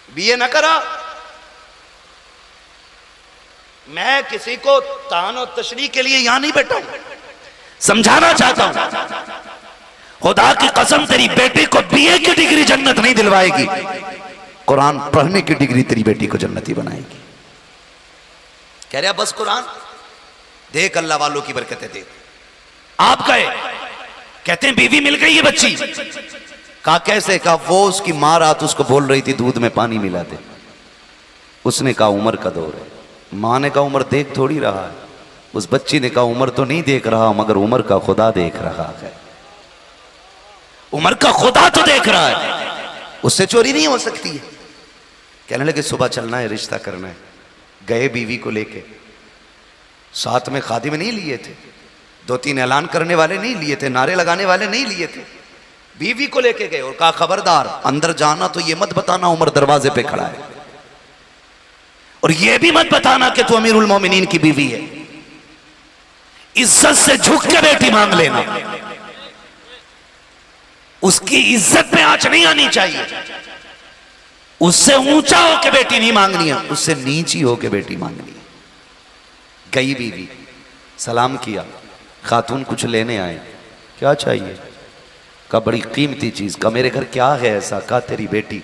बीए ना करा। मैं किसी को तान और तशरीह के लिए यहां नहीं बैठा हूं, समझाना चाहता हूं। खुदा की कसम तेरी बेटी को बीए की डिग्री जन्नत नहीं दिलवाएगी, कुरान पढ़ने की डिग्री तेरी बेटी को जन्नती बनाएगी। कह रहा बस कुरान देख, अल्लाह वालों की बरकतें देख। आप गए, कहते हैं बीवी मिल गई है बच्ची, कहा कैसे? कहा वो उसकी माँ रात उसको बोल रही थी दूध में पानी मिला दे। उसने कहा उम्र का दौर है। माँ ने कहा उम्र देख थोड़ी रहा है। उस बच्ची ने कहा उम्र तो नहीं देख रहा, मगर उम्र का खुदा देख रहा है। उम्र का खुदा तो देख रहा है, उससे चोरी नहीं हो सकती है। कहने लगे सुबह चलना है, रिश्ता करना है। गए बीवी को लेके, साथ में खादिम नहीं लिए थे, 2-3 ऐलान करने वाले नहीं लिए थे, नारे लगाने वाले नहीं लिए थे। बीवी को लेके गए और कहा खबरदार अंदर जाना तो ये मत बताना उमर दरवाजे पे खड़ा है, और ये भी मत बताना कि तू अमीरुल मोमिनीन की बीवी है। इज्जत से झुक के बेटी मांग लेना, उसकी इज्जत में आंच नहीं आनी चाहिए। उससे ऊंचा होके बेटी नहीं मांगनी है, उससे नीची होके बेटी मांगनी है। गई बीवी, सलाम किया, खातून कुछ लेने आए, क्या चाहिए? कहा बड़ी कीमती चीज। कहा मेरे घर क्या है ऐसा? कहा तेरी बेटी।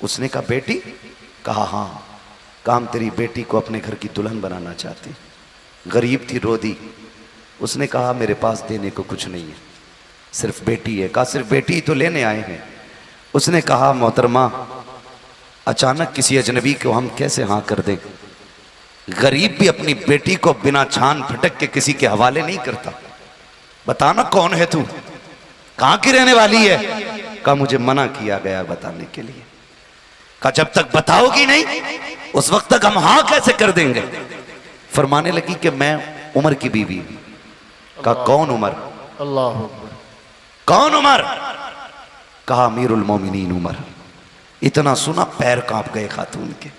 उसने कहा बेटी? कहा हाँ। कहा हम तेरी बेटी को अपने घर की दुल्हन बनाना चाहते। गरीब थी, रो दी। उसने कहा मेरे पास देने को कुछ नहीं है, सिर्फ बेटी है। कहा सिर्फ बेटी तो लेने आए हैं। उसने कहा मोहतरमा अचानक किसी अजनबी को हम कैसे हाँ कर दें? गरीब भी अपनी बेटी को बिना छान फटक के किसी के हवाले नहीं करता। बताना कौन है तू, कहां की रहने वाली है? कहा मुझे मना किया गया बताने के लिए। कहा जब तक बताओगी नहीं उस वक्त तक हम हाँ कैसे कर देंगे? फरमाने लगी कि मैं उमर की बीवी। कहा कौन उमर? अल्लाह कौन उमर? कहा अमीरुल मोमिनीन उमर। इतना सुना पैर कांप गए खातून के।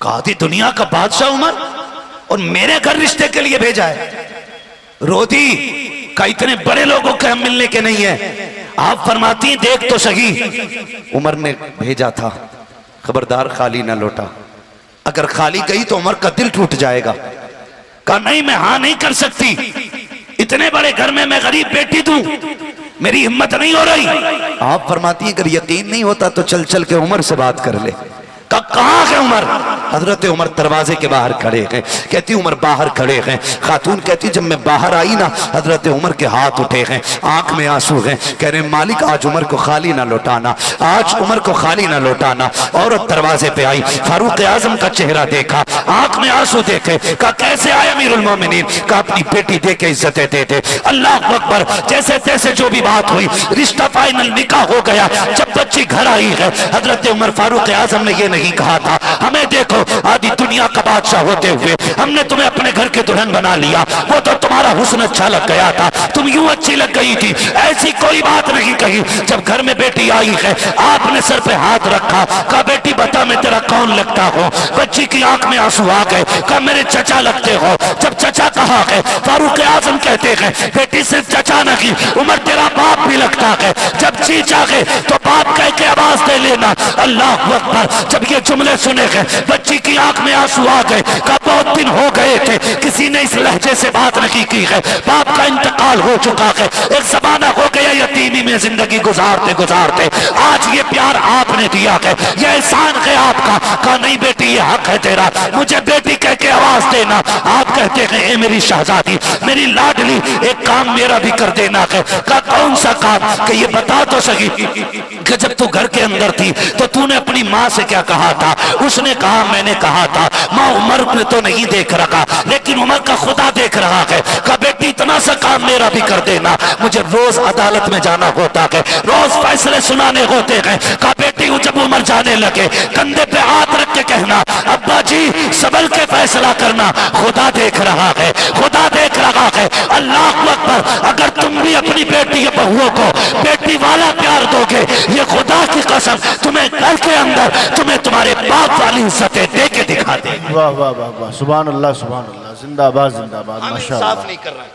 कहा थी दुनिया का बादशाह उमर, और मेरे घर रिश्ते के लिए भेजा है। रोती का इतने बड़े लोगों के हम मिलने के नहीं है। आप फरमाती देख तो सही, उमर ने भेजा था, खबरदार खाली ना लौटा। अगर खाली गई तो उमर का दिल टूट जाएगा। कहा नहीं मैं हाँ नहीं कर सकती, इतने बड़े घर में मैं गरीब बेटी दूं, मेरी हिम्मत नहीं हो रही। आप फरमाती हैं अगर यकीन नहीं होता तो चल चल के उमर से बात कर ले। कहाँ है उमर? हजरत उमर दरवाजे के बाहर खड़े हैं। कहती उमर बाहर खड़े हैं। खातून कहती जब मैं बाहर आई ना हजरत उमर के हाथ उठे हैं, आंख में आंसू हैं, कह रहे मालिक आज उमर को खाली ना लौटाना, आज उमर को खाली ना लौटाना। औरत दरवाजे पे आई, फारूक आजम का चेहरा देखा, आंख में आंसू देखे। कहा कैसे आए अमीरुल मोमिनीन? कहा अपनी बेटी दे के इज्जत देते थे। अल्लाह अकबर। जैसे तैसे जो भी बात हुई, रिश्ता फाइनल, निकाह हो गया। जब बच्ची घर आई है, हजरत उमर फारूक आजम ने ये नहीं कहा था हमें देखो आधी दुनिया का बादशाह होते हुए हमने तुम्हें अपने घर के दुल्हन बना लिया, वो तो तुम्हारा हुस्न अच्छा लग गया था, तुम यूं अच्छी लग गई थी, ऐसी कोई बात नहीं कही। जब घर में बेटी आई है आपने सर पे हाथ रखा, कहा बेटी बता मैं तेरा कौन लगता हूं? बच्ची की आंख में आंसू आ गए, कहा मेरे चचा लगते हो। जब चचा कहा है, फारूक आजम कहते हैं बेटी सिर्फ चचा नहीं उमर तेरा बाप भी लगता है, जब जी चाहे तो बाप कह के आवाज दे लेना। अल्लाह अकबर। जब ये जुमले सुने गए बच्ची की आंख में आंसू आ गए। कहा बहुत दिन हो गए थे किसी ने इस लहजे से बात नहीं की है, बाप का इंतकाल हो चुका है, एक जमाना हो गया यतीमी में जिंदगी गुजारते गुजारते, आज ये प्यार आपने दिया है, ये एहसान है आपका। कहा नहीं बेटी ये हक है तेरा, मुझे बेटी कह के आवाज देना। आप कहते हैं ए मेरी शहजादी, मेरी लाडली, एक काम मेरा भी कर देना है। कहा कौन सा काम? कि ये बता तो सही कि जब तू घर के अंदर थी तो तूने अपनी माँ से क्या कहा था? उसने कहा मैंने कहा था माँ उमर ने तो नहीं देख रखा लेकिन उमर का खुदा देख रहा है। कहा बेटी इतना सा काम मेरा भी कर देना, मुझे रोज अदालत में जाना होता है, रोज फैसले सुनाने होते हैं। कहा बेटी जब उमर जाने लगे कंधे पे हाथ रख के कहना अब्बा जी सबल के फैसला करना, खुदा देख रहा है, खुदा देख रहा है। अल्लाह अकबर। अगर तुम भी अपनी बेटी या बहुओं को बेटी वाला प्यार दोगे, ये खुदा की कसम तुम्हें घर के अंदर तुम्हें तुम्हारे बाप वाली इज्जतें दे के दिखा देगी। वाह वाह वाह वाह, सुभान अल्लाह सुभान अल्लाह, जिंदाबाद जिंदाबाद। हम इंसाफ नहीं कर रहे हैं,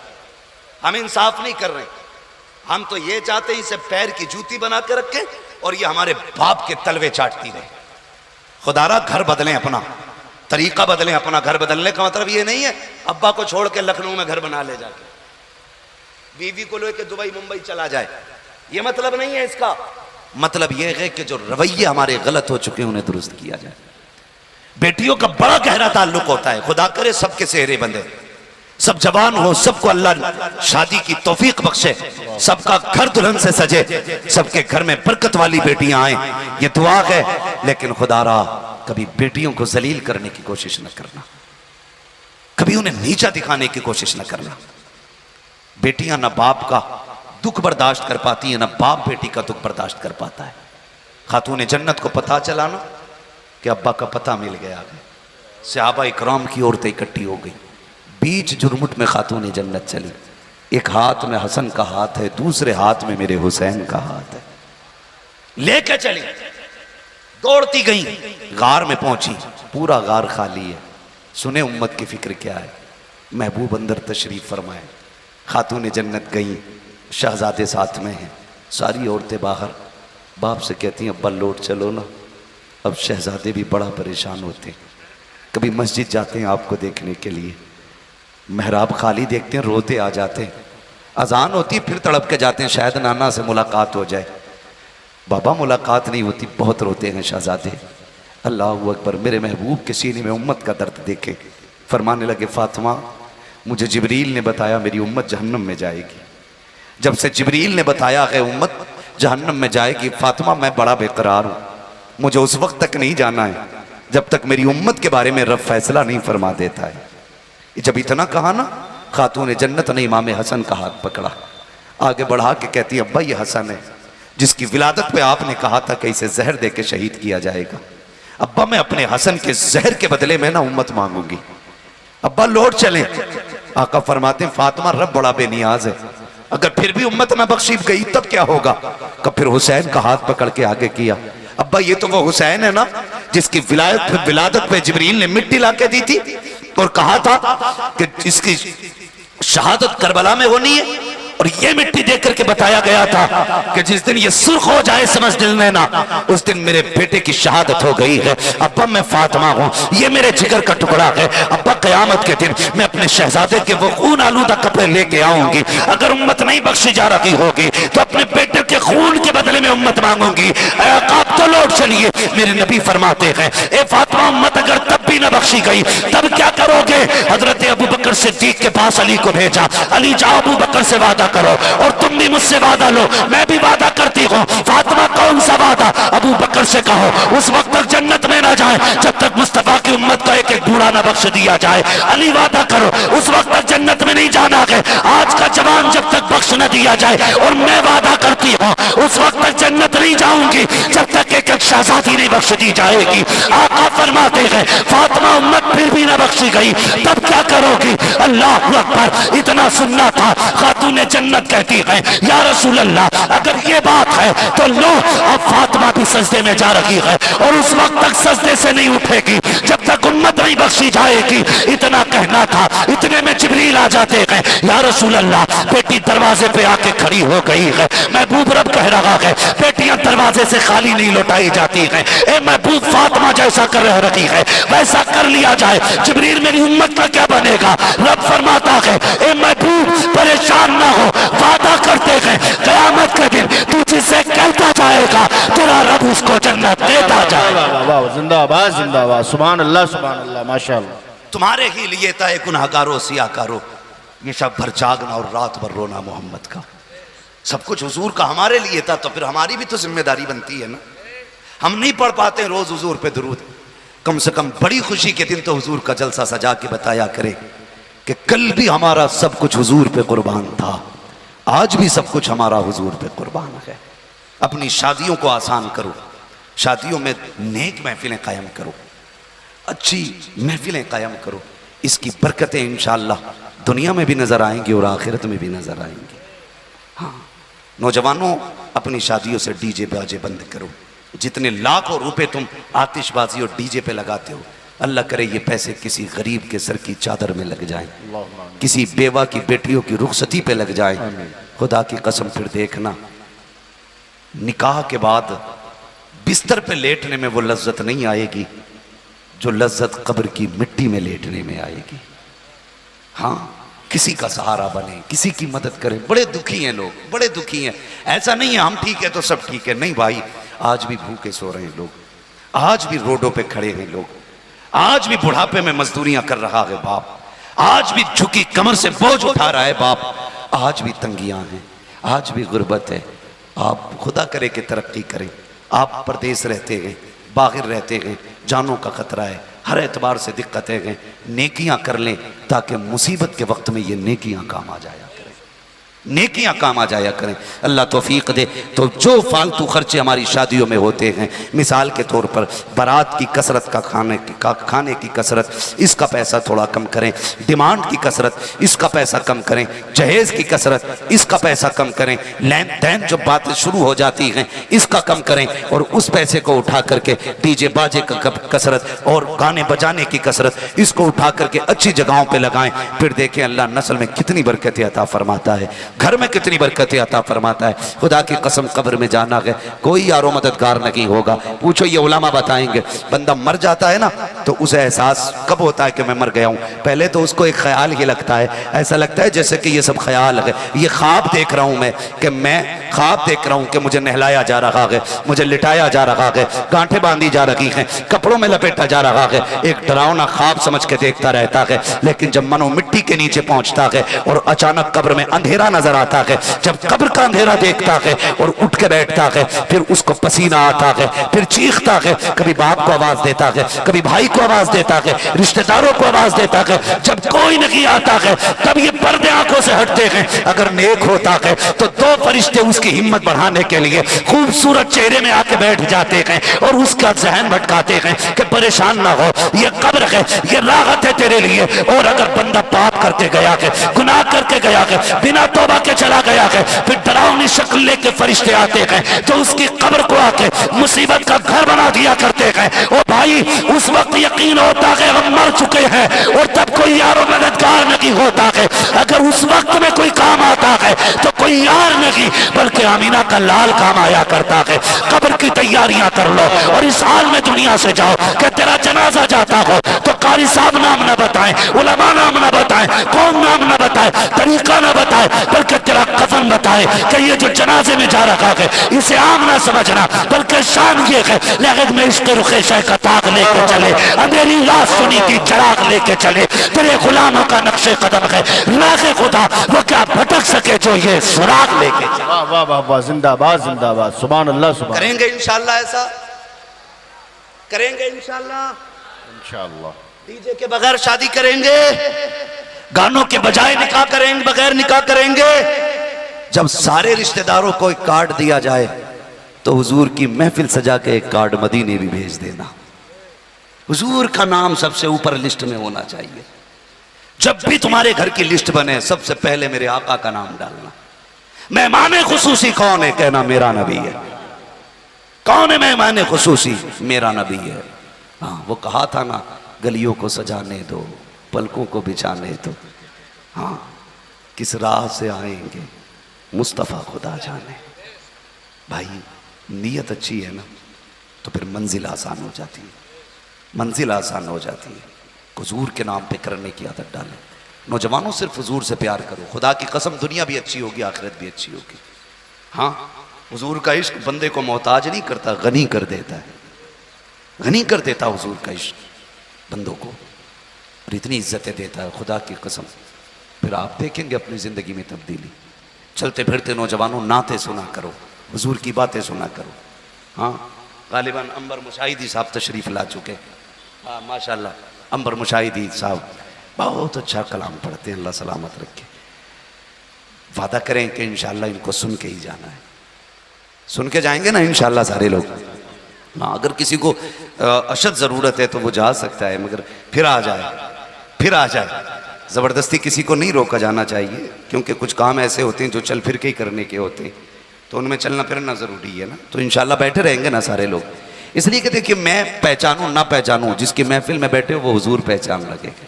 हम इंसाफ नहीं कर रहे, हम तो ये चाहते हैं इसे पैर की जूती बना के रखें और ये हमारे बाप के तलवे चाटती रहे। खुदारा घर बदलें, अपना तरीका बदलें। अपना घर बदलने का मतलब ये नहीं है अब्बा को छोड़ के लखनऊ में घर बना ले जाके, बीवी को लेकर दुबई मुंबई चला जाए, ये मतलब नहीं है इसका। मतलब यह है कि जो रवैये हमारे गलत हो चुके हैं उन्हें दुरुस्त किया जाए। बेटियों का बड़ा गहरा ताल्लुक होता है, खुदा करे सबके सेहरे बंधे, सब जवान हो, सबको अल्लाह शादी की तौफीक बख्शे। सबका घर दुल्हन से सजे, सबके घर में बरकत वाली बेटियां आए, ये दुआ है। लेकिन खुदारा कभी बेटियों को जलील करने की कोशिश न करना, कभी उन्हें नीचा दिखाने की कोशिश न करना। बेटियां ना बाप का दुख बर्दाश्त कर पाती है, ना बाप बेटी का दुख बर्दाश्त कर पाता है। खातून जन्नत को पता चला ना कि अब्बा का पता मिल गया, सहाबा इकराम की औरतें इकट्ठी हो गई, बीच जुर्मुट में खातून जन्नत चली। एक हाथ में हसन का हाथ है, दूसरे हाथ में मेरे हुसैन का हाथ है, लेके चली, दौड़ती गई, गार में पहुंची, पूरा गार खाली है। सुने उम्मत की फिक्र क्या है, महबूब अंदर तशरीफ फरमाए। खातून जन्नत गई, शहजादे साथ में हैं, सारी औरतें बाहर। बाप से कहती हैं अब्बा लौट चलो ना। अब शहजादे भी बड़ा परेशान होते हैं, कभी मस्जिद जाते हैं आपको देखने के लिए, महराब खाली देखते हैं, रोते आ जाते हैं। अजान होती फिर तड़प के जाते हैं, शायद नाना से मुलाकात हो जाए। बाबा मुलाकात नहीं होती, बहुत रोते हैं शहजादे। अल्लाह अकबर, मेरे महबूब के सीने में उम्मत का दर्द देखे, फरमाने लगे फातिमा मुझे जिब्रील ने बताया मेरी उम्मत जहन्नम में जाएगी। जब से जिब्रील ने बताया है उम्मत जहन्नम में जाएगी, फातिमा मैं बड़ा बेकरार हूँ, मुझे उस वक्त तक नहीं जाना है जब तक मेरी उम्मत के बारे में रब फैसला नहीं फरमा देता है। जब इतना कहा ना, खातून जन्नत ने इमाम हसन का हाथ पकड़ा, आगे बढ़ा के कहती अब्बा ये हसन है जिसकी विलादत पे आपने कहा था कि इसे जहर दे के शहीद किया जाएगा। अब्बा मैं अपने हसन के जहर के बदले में ना उम्मत मांगूंगी, अब्बा लौट चलें। आका फरमाते फातिमा रब बड़ा बेनियाज है, अगर फिर भी उम्मत में बख्शी गई तब क्या होगा। कब फिर हुसैन का हाथ पकड़ के आगे किया, अब्बा ये तो वो हुसैन है ना जिसकी विलादत पे जिब्रील ने मिट्टी ला के दी थी और कहा था कि इसकी शहादत करबला में होनी है, और ये मिट्टी देख करके बताया गया था कि जिस दिन ये सुर्ख हो जाए समझ लेना उस दिन मेरे बेटे की शहादत हो गई है। अब्बा मैं फातिमा हूँ, ये मेरे जिगर का टुकड़ा है। अब्बा क़यामत के दिन मैं अपने शहजादे के वो खून आलूदा कपड़े लेके आऊंगी। अगर उम्मत नहीं बख्शी जा रही होगी तो अपने बेटे के खून के बदले में उम्मत मांगूंगी। आप तो लौट चलिए, मेरे नबी फरमाते हैं ए फातिमा उम्मत अगर तब भी न बख्शी गई तब क्या करोगे। हजरत अबू बकर सिद्दीक के पास अली को भेजा, अली जाओ अबू बकर से वादा करो और तुम भी मुझसे वादा लो, मैं भी वादा करती हूँ। फातिमा कौन सा वादा, अबू बकर से कहो उस वक्त तक जन्नत में ना जाए जब तक मुस्तफा की उम्मत का एक एक बूढ़ा ना बख्श दिया जाए। अली वादा करो उस वक्त तक जन्नत में नहीं जाना है आज का जवान जब तक बख्श न दिया जाए, और मैं वादा करती हूँ उस वक्त तक जन्नत नहीं जाऊंगी जब तक एक एक शहजादी नहीं बख्श दी जाएगी। आका फरमाते हैं फातिमा उम्मत फिर भी ना बख्शी गई तब क्या करोगी। अल्लाह अकबर, इतना सुनना था। खातून जन्नत कहती है या रसूल अल्लाह अगर ये बात है तो लो अब फातिमा भी सजदे में जा रही है और उस वक्त तक सजदे से नहीं उठेगी जब तक उम्मत नहीं बख्शी जाएगी। इतना कहना था, इतने में जिब्रील आ जाते हैं या रसूल अल्लाह बेटी दरवाजे पे आके खड़ी हो गई है। महबूब रब कह रहा है बेटियां दरवाजे से खाली नहीं लौटाई जाती हैं। ए महबूब फातिमा जैसा कर रही है वैसा कर लिया जाए। जिब्रील मेरी उम्मत का क्या बनेगा। रब फरमाता है ए महबूब परेशान ना हो, वादा करते हैं क़यामत के दिन तू जिसे कहता जाएगा तेरा रब उसको जन्नत देता जाएगा। जिंदाबाद जिंदाबाद, सुभान अल्लाह सुभान अल्लाह, माशाअल्लाह। तुम्हारे ही लिए था गुनहगारो सियाकारो, ये शब भर जागना और रात भर रोना मोहम्मद का। सब कुछ हुजूर का हमारे लिए था तो फिर हमारी भी तो जिम्मेदारी बनती है ना। हम नहीं पढ़ पाते रोज हुजूर पे दुरूद, कम से कम बड़ी खुशी के दिन तो हुजूर का जलसा सजा के बताया करे कि कल भी हमारा सब कुछ हुजूर पे कुर्बान था, आज भी सब कुछ हमारा हुजूर पे कुर्बान है। अपनी शादियों को आसान करो, शादियों में नेक महफिलें कायम करो, अच्छी महफिलें कायम करो, इसकी बरकतें इंशाअल्लाह दुनिया में भी नजर आएंगी और आखिरत में भी नजर आएंगी। हाँ नौजवानों, अपनी शादियों से डीजे बाजे बंद करो। जितने लाखों रुपए तुम आतिशबाजी और डीजे पे लगाते हो, अल्लाह करे ये पैसे किसी गरीब के सर की चादर में लग जाएं, किसी बेवा की बेटियों की रुखसती पे लग जाएं। खुदा की कसम फिर देखना निकाह के बाद बिस्तर पे लेटने में वो लज्जत नहीं आएगी जो लज्जत कब्र की मिट्टी में लेटने में आएगी। हाँ, किसी का सहारा बने, किसी की मदद करें। बड़े दुखी हैं लोग, बड़े दुखी हैं। ऐसा नहीं है हम ठीक है तो सब ठीक है, नहीं भाई, आज भी भूखे सो रहे हैं लोग, आज भी रोडों पे खड़े हैं लोग, आज भी बुढ़ापे में मजदूरियां कर रहा है बाप, आज भी झुकी कमर से बोझ उठा रहा है बाप, आज भी तंगियां हैं, आज भी गुर्बत है। आप खुदा करे कि तरक्की करें। आप परदेश रहते हैं, बाहर रहते हैं, जानों का खतरा है, हर एतबार से दिक्कतें हैं। नेकियां कर लें ताकि मुसीबत के वक्त में ये नेकियां काम आ जाया करें, नेकियां काम आ जाया करें। अल्लाह तौफीक दे। तो जो फालतू खर्चे हमारी शादियों में होते हैं, मिसाल के तौर पर बारात की कसरत का खाने की कसरत, इसका पैसा थोड़ा कम करें। डिमांड की कसरत, इसका पैसा कम करें। जहेज की कसरत, इसका पैसा कम करें। लेन देन जो बातें शुरू हो जाती हैं, इसका कम करें और उस पैसे को उठा करके डीजे बाजे का कसरत और गाने बजाने की कसरत, इसको उठा करके अच्छी जगहों पे लगाएं। फिर देखें अल्लाह नस्ल में कितनी बरकतें अता फरमाता है, घर में कितनी बरकतें अता फरमाता है। खुदा की कसम कब्र में जाना है, कोई यारो मददगार नहीं होगा। पूछो, ये उलमा बताएंगे, बंदा मर जाता है ना तो उसे एहसास कब होता है कि मैं मर गया हूँ? पहले तो उसको एक ख्याल ही लगता है, ऐसा लगता है जैसे कि ये सब ख्याल है, ये ख्वाब देख रहा हूँ मैं ख्वाब देख रहा हूँ कि मुझे नहलाया जा रहा है, मुझे लिटाया जा रहा है, गांठें बांधी जा रही हैं, कपड़ों में लपेटा जा रहा है। एक डरावना ख्वाब समझ के देखता रहता है। लेकिन जब मनो मिट्टी के नीचे पहुंचता है और अचानक कब्र में अंधेरा नजर आता है, जब कब्र का अंधेरा देखता है और उठ के बैठता है, फिर उसको पसीना आता है, फिर चीखता है, कभी बाप को आवाज देता है, कभी भाई को आवाज देता है, रिश्तेदारों को आवाज देता है। जब कोई नहीं आता है तब ये पर्दे आंखों से हटते हैं। अगर नेक होता है तो दो फरिश्ते उसकी हिम्मत बढ़ाने के लिए खूबसूरत चेहरे में आके बैठ जाते हैं और उसका जहन भटकाते हैं कि परेशान ना हो, ये कब्र है, ये राहत है तेरे लिए। और अगर बंदा पाप करके गया है, गुनाह करके गया है, बिना तौबा के चला गया है, फिर डरावनी शक्ल लेके फरिश्ते आते हैं तो उसकी कब्र को आके मुसीबत का घर बना दिया करते हैं। और भाई उस वक्त यकीन होता है हम मर चुके हैं और तब कोई यारो मददगार नहीं होता है। अगर उस वक्त में कोई काम आता है तो कोई यार नहीं बल्कि आमीना का लाल काम आया करता है। कब्र की तैयारियां कर लो और इस हाल में दुनिया से जाओ कि तेरा जनाजा जाता हो तो कारी साहब नाम ना बताएं, उलमा नाम ना बताएं, कौन नाम ना बताए, तरीका ना बताए, बल्कि तेरा कफन बताए कि ये जो जनाजे में जा रखा है इसे आम ना समझना, बल्कि शान ये है लेकिन मैं इसके रुखे शह का ताक लेके चले, मेरी लाश सुनी की चराग लेके चले। तेरे गुलामों का नक्शे कदम है, राखे खुदा वो क्या भटक सके जो ये सुराग लेके चले। वाह वाह वाह वाह, जिंदाबाद जिंदाबाद, सुभान अल्लाह सुभान। करेंगे इंशाल्लाह, ऐसा करेंगे इंशाल्लाह। इंशाअल्लाह डीजे के बगैर शादी करेंगे, गानों के बजाय निकाह करेंगे, बगैर निकाह करेंगे। जब सारे रिश्तेदारों को एक कार्ड दिया जाए तो हुजूर की महफिल सजा के एक कार्ड मदीने भी भेज देना। हुजूर का नाम सबसे ऊपर लिस्ट में होना चाहिए। जब भी तुम्हारे घर की लिस्ट बने सबसे पहले मेरे आका का नाम डालना। मेहमान खुसूसी कौन है? कहना मेरा नबी है। कौन है मेहमान खुसूसी? मेरा नबी है। हाँ, वो कहा था ना, गलियों को सजाने दो, पलकों को बिछाने दो। हाँ, किस राह से आएंगे मुस्तफ़ा खुदा जाने। भाई नीयत अच्छी है ना तो फिर मंजिल आसान हो जाती है, मंजिल आसान हो जाती है। हुजूर के नाम पे करने की आदत डालें। नौजवानों सिर्फ हुजूर से प्यार करो, खुदा की कसम दुनिया भी अच्छी होगी, आखिरत भी अच्छी होगी। हाँ, हुजूर का इश्क बंदे को मोहताज नहीं करता, गनी कर देता है, गनी कर देता हुजूर का इश्क बंदों को, और इतनी इज्जतें देता है खुदा की कसम। फिर आप देखेंगे अपनी ज़िंदगी में तब्दीली। चलते फिरते नौजवानों नाते सुना करो, हुजूर की बातें सुना करो। हाँ, गालिबन अंबर मुशाहिदी साहब तशरीफ़ ला चुके। हाँ माशाल्लाह, अंबर मुशाहिदी साहब बहुत अच्छा कलाम पढ़ते हैं, अल्लाह सलामत रखे। वादा करें कि इंशाल्लाह इनको सुन के ही जाना है, सुन के जाएंगे ना इंशाल्लाह सारे लोग। हाँ, अगर किसी को अशद ज़रूरत है तो वो जा सकता है, मगर फिर आ जाए, फिर आ जाए। ज़बरदस्ती किसी को नहीं रोका जाना चाहिए, क्योंकि कुछ काम ऐसे होते हैं जो चल फिर के ही करने के होते हैं, तो उनमें चलना फिरना ज़रूरी है ना। तो इंशाल्लाह बैठे रहेंगे ना सारे लोग। इसलिए कि देखिए, मैं पहचानूँ ना पहचानूँ, जिसकी महफिल में बैठे हो वो हुजूर पहचान लगेगा,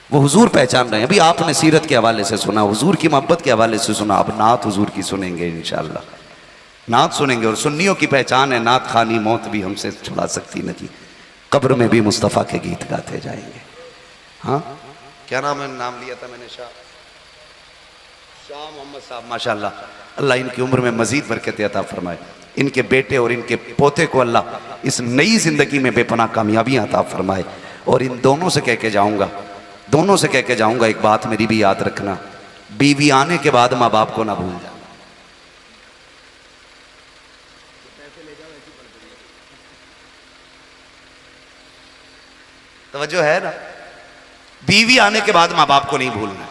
वो हुजूर पहचान रहे हैं। अभी आपने सीरत के हवाले से सुना, हुजूर की मोहब्बत के हवाले से सुना, अब नात हुजूर की सुनेंगे इंशाल्लाह, नात सुनेंगे। और सुन्नियों की पहचान है, नात खानी मौत भी हमसे छुड़ा सकती नहीं, कब्र में भी मुस्तफ़ा के गीत गाते जाएंगे। हाँ, क्या नाम है? नाम लिया था मैंने, शाह मोहम्मद साहब, माशाल्लाह। अल्लाह इनकी उम्र में मजीद बरकत अता फरमाए। इनके बेटे और इनके पोते को अल्लाह इस नई ज़िंदगी में बेपनाह कामयाबियाँ अता फरमाए। और इन दोनों से कह के जाऊँगा, दोनों से कह के जाऊँगा, एक बात मेरी भी याद रखना, बीवी आने के बाद माँ बाप को ना भूल जाना। तवज्जो है ना। बीवी आने के बाद मां बाप को नहीं भूलना,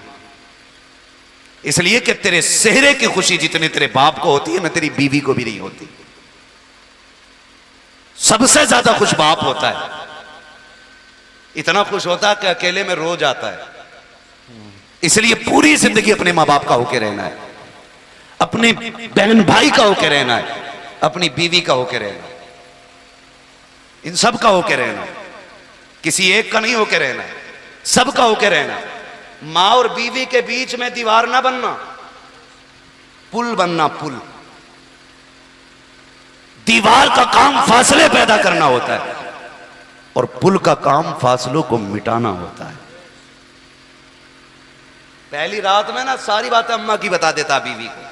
इसलिए कि तेरे सेहरे की खुशी जितनी तेरे बाप को होती है ना, तेरी बीवी को भी नहीं होती। सबसे ज्यादा खुश बाप होता है, इतना खुश होता है कि अकेले में रो जाता है। इसलिए पूरी जिंदगी अपने मां बाप का होके रहना है, अपने बहन भाई का होके रहना है, अपनी बीवी का होके रहना है, इन सब का होके रहना है, किसी एक का नहीं होके रहना है, सब का होके रहना है। मां और बीवी के बीच में दीवार ना बनना, पुल बनना, पुल। दीवार का काम फासले पैदा करना होता है और पुल का काम फासलों को मिटाना होता है। पहली रात में ना सारी बातें अम्मा की बता देता बीवी को,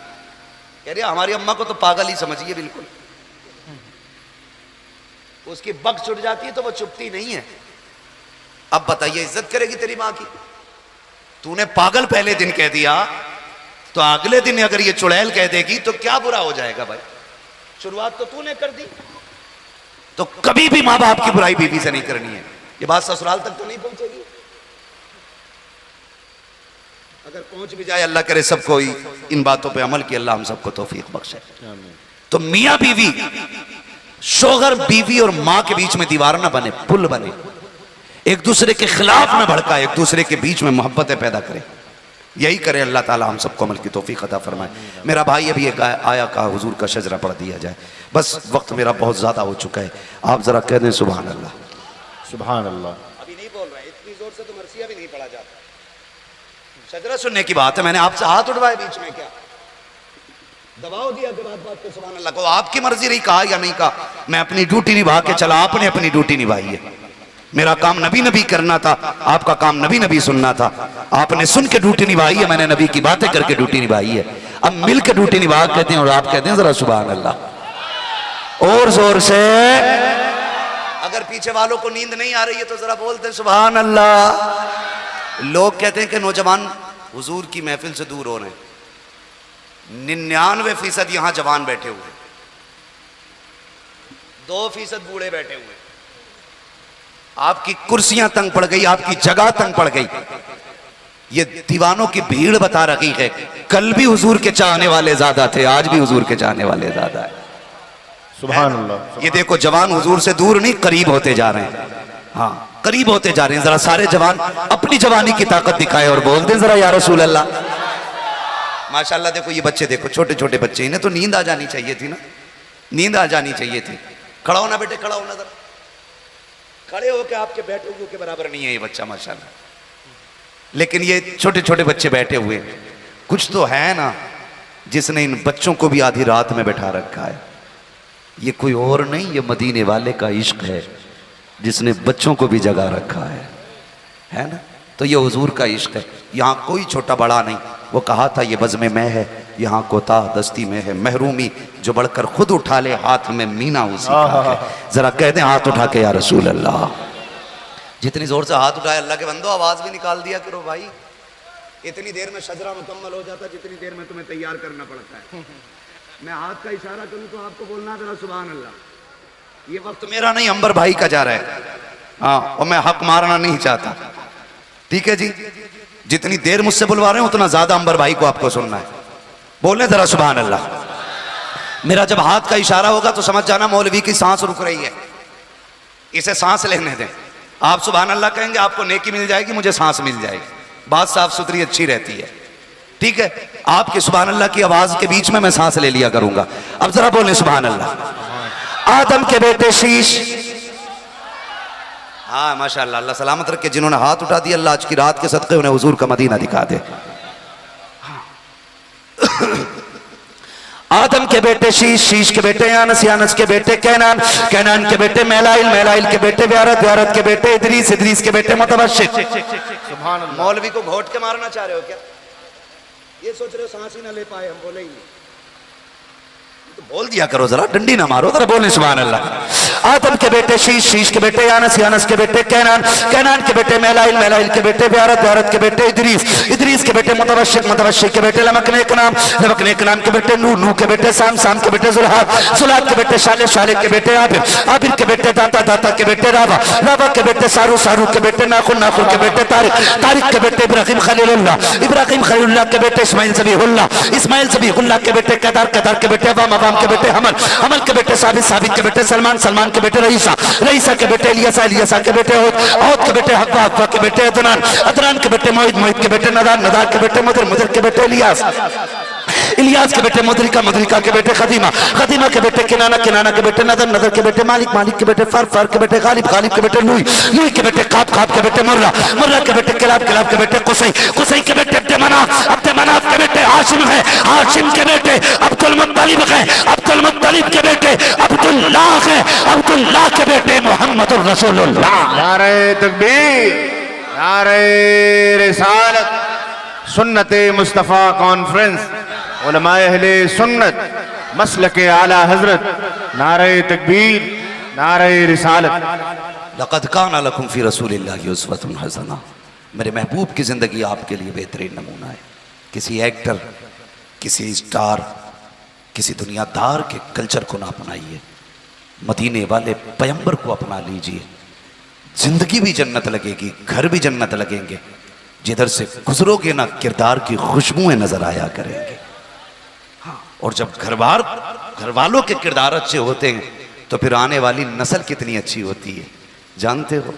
कह रही हमारी अम्मा को तो पागल ही समझिए बिल्कुल। उसकी बक छुट जाती है तो वो चुपती नहीं है। अब बताइए इज्जत करेगी तेरी मां की? तूने पागल पहले दिन कह दिया तो अगले दिन अगर ये चुड़ैल कह देगी तो क्या बुरा हो जाएगा भाई? शुरुआत तो तूने कर दी। तो कभी भी मां बाप की बुराई बीवी से नहीं करनी है। ये बात ससुराल तक तो नहीं पहुंचेगी। अगर पहुंच भी जाए, अल्लाह करे सबको इन बातों पे अमल की अल्लाह हम सबको तौफीक बख्शे। तो मियां बीवी, शोहर बीवी और मां के बीच में दीवार ना बने, पुल बने, एक दूसरे के खिलाफ ना भड़का, एक दूसरे के बीच में मोहब्बतें पैदा करे। यही करे अल्लाह ताला हम सबको अमल की तौफीक अता फरमाए। मेरा भाई अभी एक आया का हुजूर का शजरा पढ़ दिया जाए, बस वक्त मेरा बहुत ज्यादा हो चुका है। आप जरा कह दें सुभान अल्लाह। सुभान अल्लाह। अभी नहीं बोल रहे, इतनी जोर से तो मरसिया भी नहीं पढ़ा जाता। शजरा सुनने की बात है, मैंने आपसे हाथ उठवाए बीच में, क्या दबाव दिया के बात बात पे सुभान अल्लाह को? आपकी मर्जी रही, कहा या नहीं कहा, मैं अपनी ड्यूटी निभा के चला, आपने अपनी ड्यूटी निभाई है। मेरा काम नबी नबी करना था, आपका काम नबी नबी सुनना था। आपने सुन के ड्यूटी निभाई है, मैंने नबी की बातें करके ड्यूटी निभाई है। अब मिल के ड्यूटी निभा कहते हैं और आप कहते हैं जरा सुभान अल्लाह और जोर से। अगर पीछे वालों को नींद नहीं आ रही है तो जरा बोलते सुभान अल्लाह। लोग कहते हैं कि नौजवान हुजूर की महफिल से दूर हो रहे हैं। 99% यहां जवान बैठे हुए, 2% बूढ़े बैठे हुए। आपकी कुर्सियां तंग पड़ गई, आपकी जगह तंग पड़ गई। ये दीवानों की भीड़ बता रही है, कल भी हुजूर के चाहने वाले ज्यादा थे, आज भी हुजूर के चाहने वाले ज्यादा है। सुभान अल्लाह। ये देखो जवान हुजूर से दूर नहीं, करीब होते जा रहे हैं। हाँ, करीब होते जा रहे हैं। जरा सारे जवान अपनी जवानी की ताकत दिखाए और बोल दें जरा या रसूल अल्लाह। माशाल्लाह देखो ये बच्चे, देखो छोटे छोटे बच्चे, इन्हें तो नींद आ जानी चाहिए थी ना, नींद आ जानी चाहिए थी। खड़ा होना बेटे, खड़ा होना जरा। खड़े होके आपके बैठे हुए के बराबर नहीं है ये बच्चा माशाल्लाह। लेकिन ये छोटे छोटे बच्चे बैठे हुए, कुछ तो है ना जिसने इन बच्चों को भी आधी रात में बैठा रखा है। ये कोई और नहीं, ये मदीने वाले का इश्क है जिसने बच्चों को भी जगा रखा है ना। तो ये हुजूर का इश्क है। यहाँ कोई छोटा बड़ा नहीं। वो कहा था ये बज़्म में है, यहाँ कोताह दस्ती में है। महरूमी जो बढ़कर खुद उठा ले, हाथ में मीना उसी का है। जरा कह दें हाथ उठा के या रसूल अल्लाह। जितनी जोर से हाथ उठाए अल्लाह के बंदो, आवाज भी निकाल दिया करो भाई। इतनी देर में शजरा मुकम्मल हो जाता, जितनी देर में तुम्हें तैयार करना पड़ता है। मैं हाथ का इशारा करूं तो आपको बोलना जरा सुभान अल्लाह। ये वक्त मेरा नहीं, अंबर भाई का जा रहा है। हाँ, और मैं हक मारना नहीं चाहता, ठीक है जी। जितनी देर मुझसे बुलवा रहे हैं उतना ज्यादा अंबर भाई को आपको सुनना है। बोलने जरा सुभान अल्लाह। मेरा जब हाथ का इशारा होगा तो समझ जाना मौलवी की सांस रुक रही है, इसे सांस लेने दें। आप सुभान अल्लाह कहेंगे, आपको नेकी मिल जाएगी, मुझे सांस मिल जाएगी। बात साफ सुथरी अच्छी रहती है, ठीक है। आपके सुभान अल्लाह की आवाज के बीच में मैं सांस ले लिया करूंगा। अब जरा बोले सुभान अल्लाह। आदम के बेटे शीश, हाँ माशाअल्लाह, अल्लाह सलामत रखे। जिन्होंने हाथ उठा दिया, अल्लाह आज की रात के सदक़े उन्हें हुजूर का मदीना दिखा दे। आदम के बेटे शीश, शीश के बेटे यानस, यानस के बेटे कैनान, कैनान के बेटे मैलाइल, मैलाइल के बेटे व्यारत, व्यारत के बेटे इदरीस, इदरीस के बेटे मुतबश्शिर। मौलवी को घोट के मारना चाह रहे हो क्या? ये सोच रहे हो सांस ही ना ले पाए हम? बोले ही नहीं तो बोल दिया करो, जरा डंडी ना मारो, जरा बोले सुभान अल्लाह। आदम के बेटे शीश, शीश के बेटे यानस, यानस के बेटे कैनान, कैनान के बेटे मेलाइल, मेलाइल के बेटे ब्यारत, ब्यारत के बेटे इदरीस, इदरीस के बेटे मुतवश्शिक, मुतवश्शिक के बेटे लमकनेक नाम, लमकनेक नाम के बेटे नूह, नूह के बेटे साम, साम के बेटे जुल्हाद, जुल्हाद के बेटे शाले, शाले के बेटे आबिर, आबिर के बेटे दाता, दाता के बेटे रावा, रावा के बेटे सारू, सारू के बेटे नाखुन, नाखुन के बेटे तारिक, तारिक के बेटे इब्राहिम खलीलुल्लाह, इब्राहिम खलीलुल्लाह के बेटे इस्माइल ज़बीहुल्लाह, इस्माइल ज़बीहुल्लाह के बेटे केदार, केदार के बेटे अवाम, अवाम के बेटे हमल, हमल के बेटे साबित, साबित के बेटे सलमान, सलमान के बेटे रईसा, रईसा के बेटे इलियासा, इलियासा के बेटे औद, औद के बेटे हव्वा, हव्वा के बेटे अदनान, अदनान के बेटे मोहित, मोहित के बेटे नदार, नदार के बेटे मुदर, मुदर के बेटे इलियास, इलियास के बेटे मुदरिका, मुदरिका के बेटे खदीमा, खदीमा के बेटे किनाना, किनाना के बेटे नदर, नदर के बेटे मालिक, मालिक के बेटे फर, फर के बेटे गालिब, गालिब के बेटे लुई, लुई के बेटे काब, काब के बेटे मुर्रा, मुर्रा के बेटे किलाब, किलाब के बेटे कुसै, कुसै के बेटे अब्दे मनाफ, अब्दे मनाफ के बेटे हाशिम है, हाशिम के बेटे अब्दुल मुत्तलिब है, अब्दुल मुत्तलिब के बेटे अब्दुल्लाह है, अब्दुल्लाह के बेटे मुहम्मदुर रसूलुल्लाह। नारे तकबीर, नारे रिसालत, सुन्नते मुस्तफ़ा कॉन्फ्रेंस, उलमाए अहले सुन्नत, मसलके आला हजरत, नारे तकबीर, नारे रिसालत। लक़द काना लकुम फ़ी रसूलिल्लाहि उस्वतुन हसना। मेरे महबूब की ज़िंदगी आपके लिए बेहतरीन नमूना है। किसी एक्टर, किसी स्टार, किसी दुनियादार के कल्चर को ना अपनाइए, मदीने वाले पैगंबर को अपना लीजिए। जिंदगी भी जन्नत लगेगी, घर भी जन्नत लगेंगे। जिधर से गुजरोगे ना किरदार की खुशबुएं नजर आया करेंगे। हाँ, और जब घर वालों के किरदार अच्छे होते हैं तो फिर आने वाली नस्ल कितनी अच्छी होती है। जानते हो,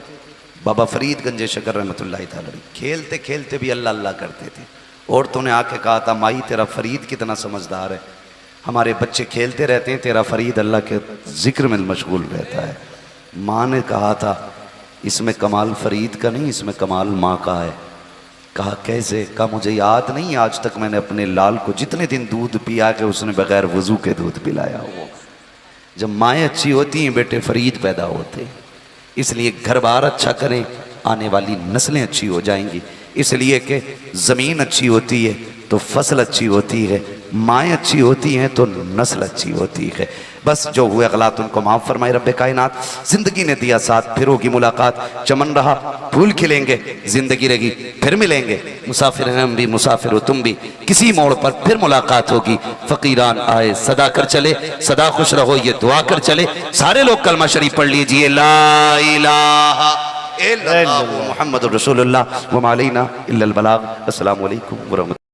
बाबा फरीद गंजे शकर रहमतुल्लाहि तआला खेलते खेलते भी अल्लाह अल्लाह करते थे। औरतों ने आके कहा था, माई तेरा फरीद कितना समझदार है, हमारे बच्चे खेलते रहते हैं, तेरा फरीद अल्लाह के जिक्र में मशगूल रहता है। माँ ने कहा था, इसमें कमाल फरीद का नहीं, इसमें कमाल माँ का है। कहा कैसे? कहा मुझे याद नहीं आज तक मैंने अपने लाल को जितने दिन दूध पिया के उसने बगैर वजू के दूध पिलाया हो। जब माएँ अच्छी होती हैं बेटे फरीद पैदा होते हैं। इसलिए घर बार अच्छा करें, आने वाली नस्लें अच्छी हो जाएंगी। इसलिए कि ज़मीन अच्छी होती है तो फसल अच्छी होती है, माएँ अच्छी होती हैं तो नस्ल अच्छी होती है। बस जो हुए गलत उनको माफ़ फरमाए रब्बे कायनात। ज़िंदगी ने दिया साथ, फिर होगी मुलाकात। चमन रहा फूल खिलेंगे, ज़िंदगी रहेगी फिर मिलेंगे। मुसाफिर हैं हम भी, मुसाफिर हो तुम भी, किसी मोड़ पर फिर मुलाकात होगी। फ़कीरान आए सदा कर चले, सदा खुश रहो ये दुआ कर चले। सारे लोग कलमा शरीफ पढ़ लीजिए, ला इलाहा इल्लल्लाह मुहम्मदुर रसूलुल्लाह व मा अलैना इल्लल बलाग। अस्सलामु अलैकुम व रहमतुल्लाह।